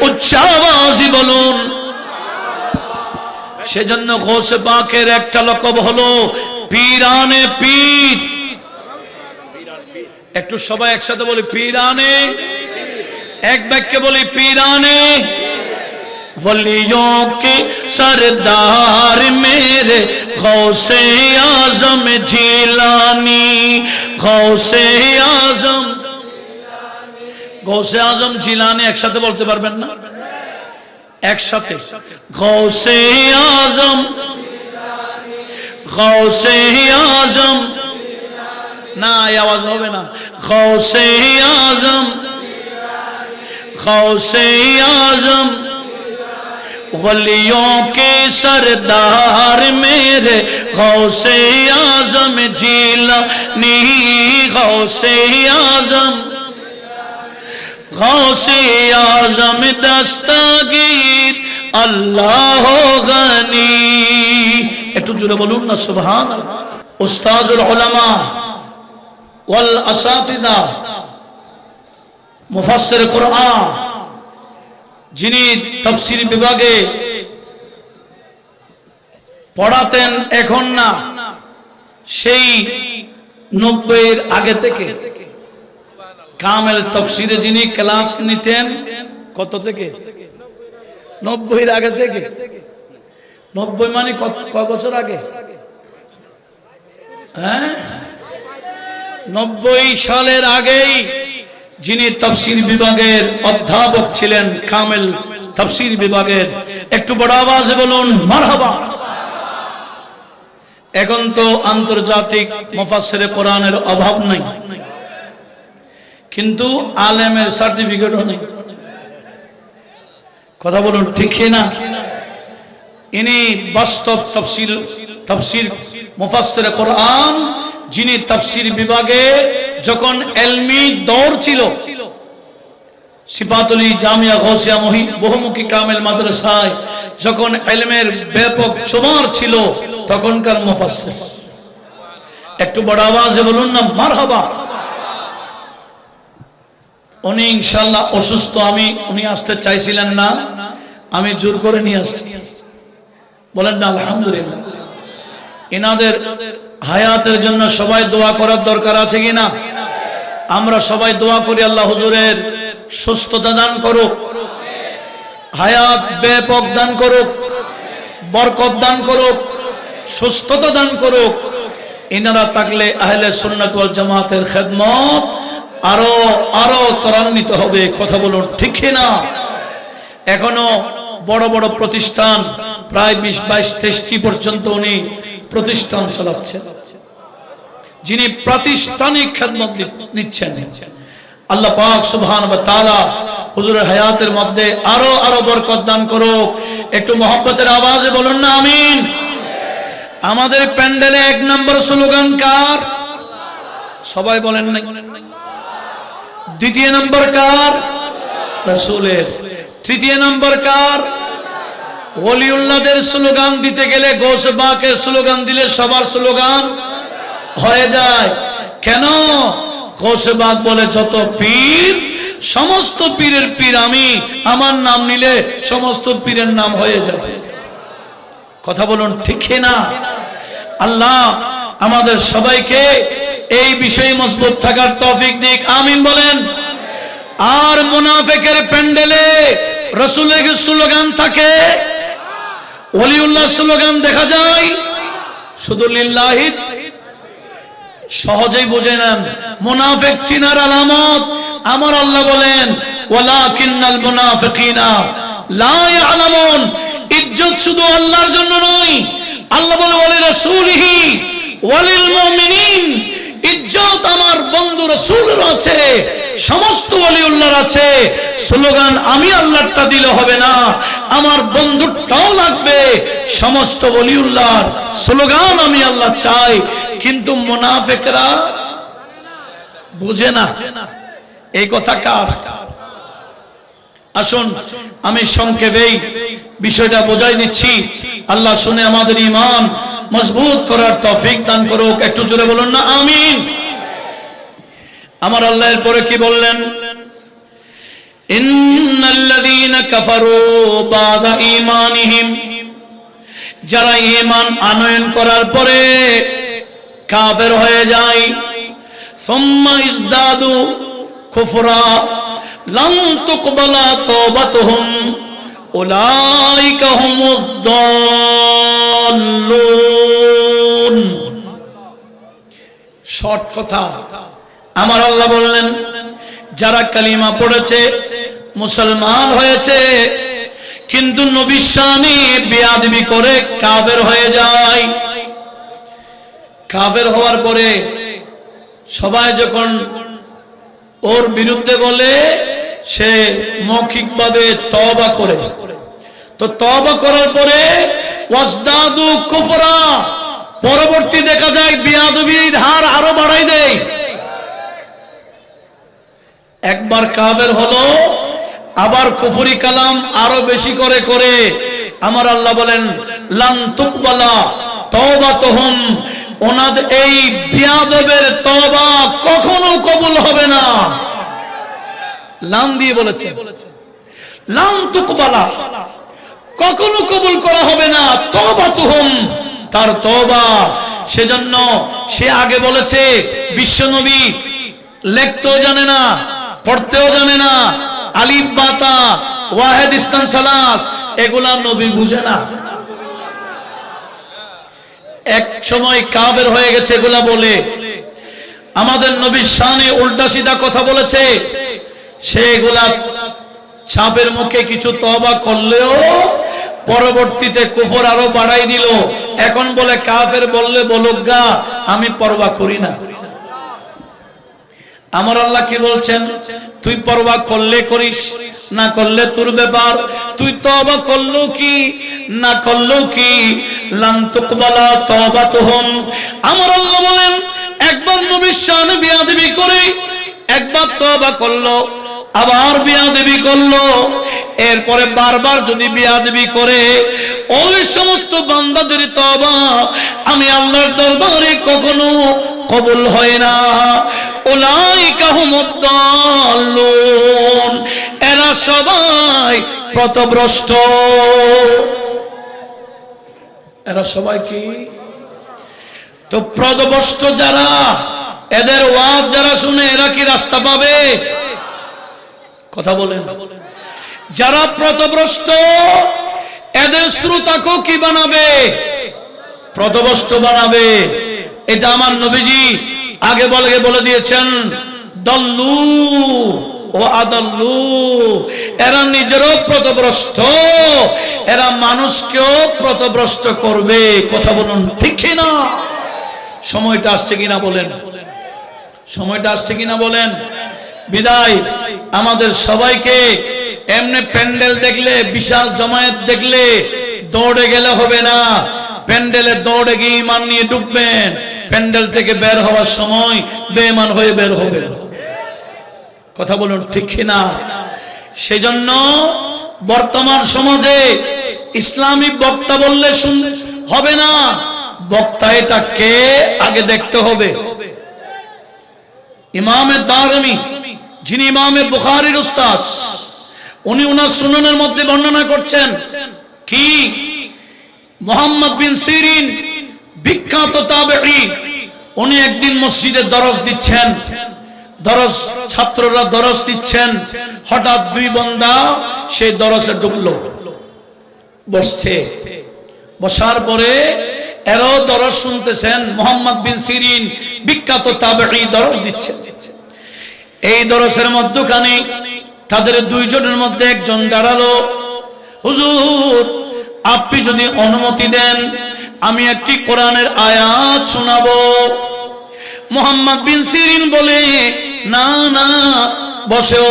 উচ্চ আওয়াজে বলুন। সেজন্য গৌসে পাকের একটা লকব হলো পীরানে পীর। একটু সবাই একসাথে বলি, পীরানে। এক বাক্যে বলি, পীরানে। वलियों के सरदार मेरे गौसे आजम जिलानी, गौसे आजम। गौसे आजम जिलानी একসাথে বলতে পারবেন না? একসাথে, गौसे आजम, गौसे आजम। না, এই আওয়াজ হবে না। गौसे आजम, गौसे आजम। वलियों के सरदार मेरे गौसे आजम जिलानी, गौसे आजम, गौसे आजम दस्तगीर अल्लाह गनी। একটু জোরে বলুন না সুবহানাল্লাহ। উস্তাজুল উলামা ওয়াল আসাতিজা, মুফাসসির কুরআন, যিনি তাফসীর বিভাগে পড়াতেন, এখন না, সেই 90-এর আগে থেকে কামেল তাফসীরে যিনি ক্লাস নিতেন, কত থেকে? 90-এর আগে থেকে। 90 মানে কয় বছর আগে? হ্যাঁ, 90 সালের আগেই যিনি তাফসীর বিভাগের অধ্যাপক ছিলেন, কামেল তাফসীর বিভাগের, একটু বড় আওয়াজে বলুন মারহাবা। এখন তো আন্তর্জাতিক মুফাসসিরে কোরআনের অভাব নাই, কিন্তু আলেমের সার্টিফিকেটও নেই। কথা বলুন ঠিক না? ইনি বাস্তব তাফসীর মুফাসসিরে কোরআন, যিনি তাফসীর বিভাগে যখন ইলমি দৌর ছিল, সিফাতুলি জামিয়া গৌসিয়া বহুমুখী কামেল মাদ্রাসায় যখন ইলমের ব্যাপক জোয়ার ছিল, তখনকার মুফাসসির। একটু বড় আওয়াজে বলুন না মারহাবা। উনি ইনশাআল্লাহ অসুস্থ, উনি আসতে চাইছিলেন না, আমি জোর করে নিয়ে আসছি। বলেন না আলহামদুলিল্লাহ। ইনাদের হায়াতের জন্য সবাই দোয়া করার দরকার আছে কিনা? আমরা সবাই দোয়া করি আল্লাহ হুজুরের সুস্থতা দান করুক, হায়াত ব্যাপক দান করুক, বরকত দান করুক, সুস্থতা দান করুক। ইনারা থাকলে আহলে সুন্নাত ওয়াল জামাতের খেদমত আরো আরো ত্বরান্বিত হবে। কথা বলুন ঠিক না? এখনো বড় বড় প্রতিষ্ঠান প্রায় 20, 22, 23টি পর্যন্ত উনি প্রতিষ্ঠান চালাচ্ছেন, যিনি প্রাতিষ্ঠানিক খেদমত নিচ্ছেন। আল্লাহ পাক সুবহানাহু ওয়া তাআলা হুজুরের হায়াতের মধ্যে আরো আরো বরকত দান করুক। একটু মহব্বতের আওয়াজে বলুন না আমিন। আমাদের প্যান্ডেলে 1 নম্বর স্লোগান কার? সবাই বলেন না। 2 নম্বর কার? রাসূলের। 3 নম্বর কার? ওলিউল্লাহদের স্লোগান দিতে গেলে গৌসে পাকের স্লোগান দিলে সবার স্লোগান হয়ে যায়। কেন? গৌসে পাক বলে যত পীর, সমস্ত পীরের পীর আমি, আমার নাম নিলে সমস্ত পীরের নাম হয়ে যাবে। কথা বলুন ঠিক না? আল্লাহ আমাদের সবাইকে এই বিষয়ে মজবুত থাকার তৌফিক দিক, আমিন বলেন। আর মুনাফিকের প্যান্ডেলে রাসূলের স্লোগান থাকে, ওলিউল্লাহ স্লোগান দেখা যায়, শুধু লিল্লাহি। সহজেই বুঝে নেন মুনাফিক চিনার আলামত। আমার আল্লাহ বলেন ওয়ালাকিন্নাল মুনাফিকিনা লা ইয়ালামুন। ইজ্জত শুধু আল্লাহর জন্য নয়, আল্লাহ বলে ওয়ালি রাসূলিহি ওয়ালিল মুমিনিন। ইজ্জত আমার বন্ধু রাসূলের আছে, সমস্ত ওলিউল্লাহর আছে। স্লোগান আমি আল্লাহরটা দিলে হবে না, আমার বন্ধুটাও লাগবে। সমস্ত ওলিউল্লাহর স্লোগান আমি আল্লাহ চাই, কিন্তু মুনাফিকরা বুঝে না। এই কথা কার? আসুন আমি সংক্ষেপেই বিষয়টা বোঝাই দিচ্ছি। আল্লাহ শুনে আমাদের ঈমান মজবুত করার তৌফিক দান করুক। একটু জোরে বলুন না আমিন। আমার আল্লাহ এর পরে কি বললেন? ইন্নাল্লাযীনা কাফারু বাদা ঈমানিহিম, যারা ঈমান আনয়ন করার পরে কাফের হয়ে যায়, সুম্মা ইজদাদু কুফরা লাম তুকবালা তাওবাতুহুম উলাইকা হুমুদ দাল্লুন। শর্ট কথা, আমার আল্লাহ বললেন যারা কালিমা পড়েছে, মুসলমান হয়েছে, কিন্তু নবীর শানে বেয়াদবি করে কাফের হয়ে যায়, কাফের হওয়ার পরে সবাই যখন ওর বিরুদ্ধে বলে, সে মৌখিকভাবে তওবা করে, তো তওবা করার পরে ওয়াজদাদু কুফরা, পরবর্তী দেখা যায় বেয়াদবির হার আরো বাড়াই দেয়। একবার কাফের হলো, আবার কুফরি কালাম আরো বেশি করে করে আমার আল্লাহ বলেন লান তুকবালা তাওবাতুহুম, ওনাদের এই বেয়াদবের তওবা কখনো কবুল হবে না। লাম দিয়ে বলেছে, লান তুকবালা, কখনো কবুল করা হবে না। তাওবাতুহুম, তার তওবা। সেজন্য সে আগে বলেছে বিশ্বনবী লিখতেও জানে না, পড়তেও জানে না, আলিফ বাতা ওয়াহিদ ইসলাম সালাস এগুলা নবী বুঝে না। এক সময় কাফের হয়ে গেছে এগুলা বলে। আমাদের নবীর শানে উল্টা সিধা কথা বলেছে, সেগুলা ছাপের মুখে কিছু তওবা করলেও পরবর্তীতে কুফর আরো বাড়াই দিল। এখন বলে কাফের বললে বলুক গা, আমি পরোয়া করি না। আমার আল্লাহ কি বলছেন? তুই পরোয়া করলে করিস, না করলে তোর ব্যাপার। তুই তওবা করলো কি না করলো কি, লান তুকবালা তওবাতুহুম। আমার আল্লাহ বলেন, একবার নবীর শানে বিয়াদবি করে একবার তওবা করলো, আবার বিয়াদবি করলো, এরপরে বারবার যদি বিয়াদবি করে, ওই সমস্ত বান্দাদের তওবা আমি আল্লাহর দরবারে কখনো কবুল হয় না। উলাইকা হুমুদ দাল্লুন, এরা সবাই পথভ্রষ্ট। এরা সবাই কি? তো পথভ্রষ্ট যারা, এদের ওয়াজ যারা শুনে এরা কি রাস্তা পাবে? কথা বলেন। যারা পথভ্রষ্ট এদের শ্রোতাকেও কি বানাবে? পথভ্রষ্ট বানাবে। এটা আমার নবীজি আগে বলে দিয়েছেন, দল্লু ও আদল্লু। এরা নিজেরও পথভ্রষ্ট, এরা মানুষকেও পথভ্রষ্ট করবে। কথা বলুন ঠিক কিনা? সময়টা আসছে কিনা বলেন, সময়টা আসছে কিনা বলেন। বিদায় আমাদের সবাইকে এমনি প্যান্ডেল দেখলে, বিশাল জমায়েত দেখলে দৌড়ে গেলে হবে না। প্যান্ডেলে দৌড়ে গিয়ে ঈমান নিয়ে ঢুকবেন, প্যান্ডেল থেকে বের হওয়ার সময় বেঈমান হয়ে বের হবে। কথা বলুন ঠিক কিনা? সেজন্য বর্তমান সমাজে ইসলামী বক্তা বললে হবে না, বক্তা এটা কে আগে দেখতে হবে। ইমামে দারমি, যিনি ইমামে বুখারীর উস্তাদ, উনি ওনার সুনানের মধ্যে বর্ণনা করছেন কি, মুহাম্মদ বিন সিরিন বিখ্যাত তাবেঈ, উনি একদিন মসজিদে দরস দিচ্ছেন, ছাত্ররা দরস দিচ্ছেন, হঠাৎ দুই বান্দা সেই দরসে ঢুকলো, বসছে। বসার পরে এরও দরস শুনতেছেন, মুহাম্মদ বিন সিরিন বিখ্যাত তাবেঈ দরস দিচ্ছেন। এই দরসের মধ্যখানে তাদের দুইজনের মধ্যে একজন দাঁড়ালো, হুজুর আপনি যদি অনুমতি দেন আমি একটি কোরআনের আয়াত শোনাবো। মুহাম্মদ বিন সিরিন বলে, না না বসো,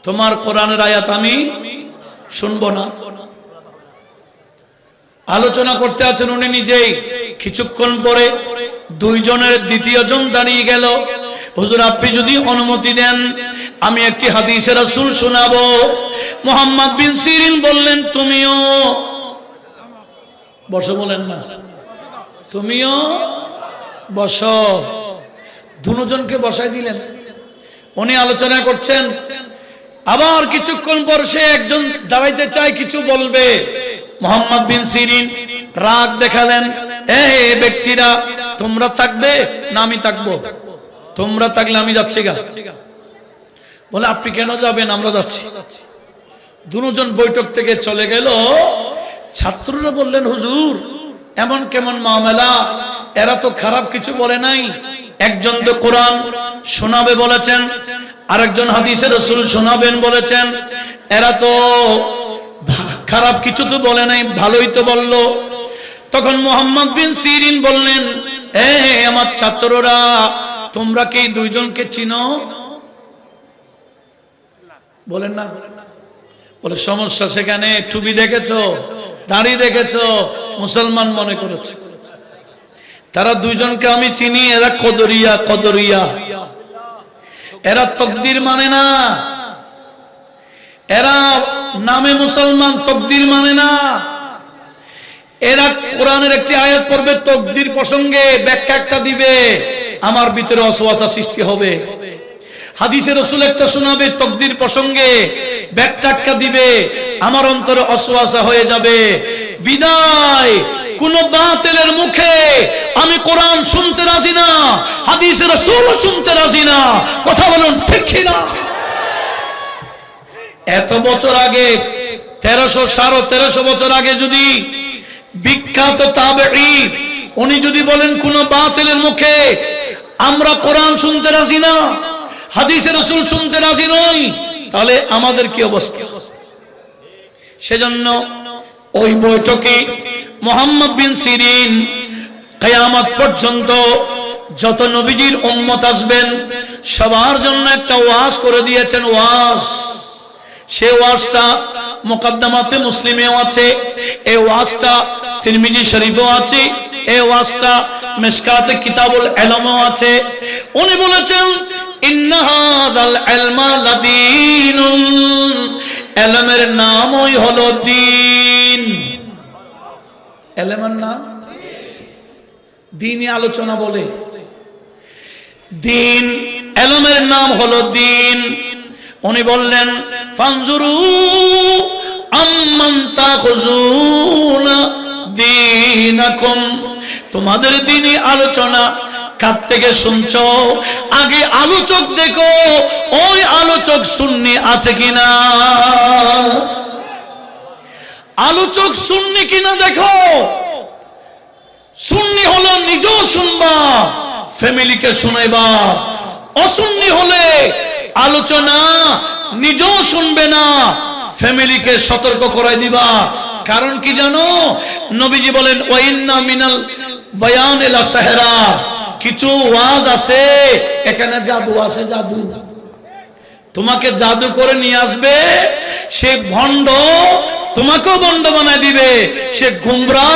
তোমার কোরআনের আয়াত আমি শুনবো না। আলোচনা করতে আছেন উনি নিজেই। কিছুক্ষণ পরে দুইজনের দ্বিতীয় জন দাঁড়িয়ে গেল, হুজুর আপনি যদি অনুমতি দেন আমি একটি হাদিসে রাসূল শোনাবো। মুহাম্মদ বিন সিরিন বললেন, তুমিও বসো। বলেন না, তুমিও বসো। দুজনকে বসাই দিলেন। উনি আলোচনা করছেন, আবার কিছুক্ষণ পর সে একজন দাঁড়াইতে চায়, কিছু বলবে। মুহাম্মদ বিন সিরিন রাগ দেখালেন, এই ব্যক্তিরা তোমরা থাকবে না আমি থাকবো? তোমরা থাকলে আমি যাচ্ছি গা। বলে আপনি কেন যাবেন? আমরা যাচ্ছি। দুজন বৈঠক থেকে চলে গেল। ছাত্ররা বললেন, হুজুর এমন কেমন মামলা, এরা তো খারাপ কিছু বলে নাই। একজন তো কোরআন শোনাবে বলেছেন, আরেকজন হাদিসে রাসূল শোনাবেন বলেছেন, এরা তো খারাপ কিছু তো বলে নাই, ভালোই তো বলল। তখন মুহাম্মদ বিন সিরিন বললেন, আমার ছাত্ররা তোমরা কি দুইজনকে চিনো? বলেন না। বলে সমস্যা সেখানে, টুপি দেখেছো, দাড়ি দেখেছো, মুসলমান মনে করেছে। তারা দুইজনকে আমি চিনি, এরা কদরিয়া। এরা তাকদীর মানে না, এরা নামে মুসলমান, তাকদীর মানে না। এরা কোরআনের একটি আয়াত পড়বে, তাকদীর প্রসঙ্গে ব্যাখ্যা একটা দিবে, আমার ভিতরে ওয়াসওয়াসা সৃষ্টি হবে। হাদিসে রাসূল একটা শোনাবে, তাকদীর প্রসঙ্গে ব্যাখ্যা দিবে, আমার অন্তরে ওয়াসওয়াসা হয়ে যাবে। বিদায় কোন বাতিলের মুখে আমি কোরআন শুনতে রাজি না, হাদিসে রাসূল শুনতে রাজি না। কথা বলুন ঠিক কি না? এত বছর আগে, 1300 1350 বছর আগে যদি বিখ্যাত তাবেঈ উনি যদি বলেন কোন বাতিলের মুখে আমরা কোরআন শুনতে রাজি না, হাদিসের রাসূল শুনতে রাজি নই, তাহলে আমাদের কি অবস্থা? সেজন্য ওই বৈঠকে মুহাম্মদ বিন সিরিন কিয়ামত পর্যন্ত যত নবীজির উম্মত আসবেন সবার জন্য একটা ওয়াজ করে দিয়েছেন। ওয়াজ, সে ওয়াজটা মুকদ্দমাতে মুসলিমেও আছে, এই ওয়াজটা তিরমিজি শরীফেও আছে, এই ওয়াজটা মিশকাতে কিতাবুল ইলমেও আছে। উনি বলেছেন ইন্না হাযাল ইলমা লাদীনুন, ইলমের নামই হলো দ্বীন। ইলমের নাম দ্বীনি আলোচনা বলে, দ্বীন ইলমের নাম হলো দ্বীন। উনি বললেন ফানজুরু আম্মান তাখুজুনা দীনাকুম, তোমাদের দ্বীনি আলোচনা কার থেকে শুনছো আগে আলোচক দেখো, ওই আলোচক সুন্নি আছে কিনা, আলোচক সুন্নি কিনা দেখো। সুন্নি হলো নিজেও শুনবা, ফ্যামিলিকে শুনাইবা, অসুন্নি হলে আলোচনা নিজেও শুনবে না, ফ্যামিলিকে সতর্ক করাই দিবা। কারণ কি জানো, নবীজি বলেন ওয়াইন্না মিনাল বায়ান লা সাহরা, কিছু ওয়াজ আছে এখানে জাদু আছে, জাদু। তোমাকে জাদু করে নিয়ে আসবে, সে ভণ্ড তোমাকেও ভণ্ড বানায় দিবে, সে গুমরা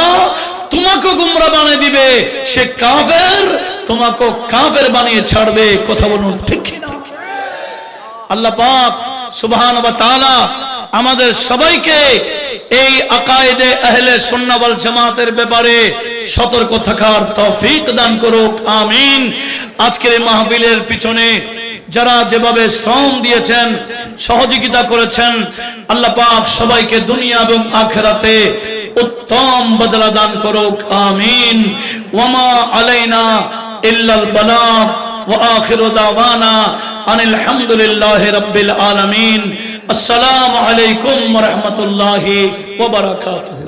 তোমাকেও গুমরা বানিয়ে দিবে, সে কাফের তোমাকেও কাফের বানিয়ে ছাড়বে। কথা বলুন ঠিক কিনা? আল্লাহ পাক সুবহানাহু ওয়া তাআলা আমাদের সবাইকে এই আকায়েদে আহলে সুন্নাহ ওয়াল জামাতের ব্যাপারে সতর্ক থাকার তৌফিক দান করুক, আমিন। আজকের এই মাহফিলের পিছনে যারা যেভাবে শ্রম দিয়েছেন, সহযোগিতা করেছেন, আল্লাহ পাক সবাইকে দুনিয়া এবং আখিরাতে উত্তম বদলা দান করুক, আমিন। ওয়ামা আলাইনা ইল্লাল বালাগ ওয়া আখিরু দাওয়ানা আনিল হামদুলিল্লাহি রাব্বিল আলামিন। আসসালামু আলাইকুম ওয়া রাহমাতুল্লাহি ওয়া বারাকাতুহু।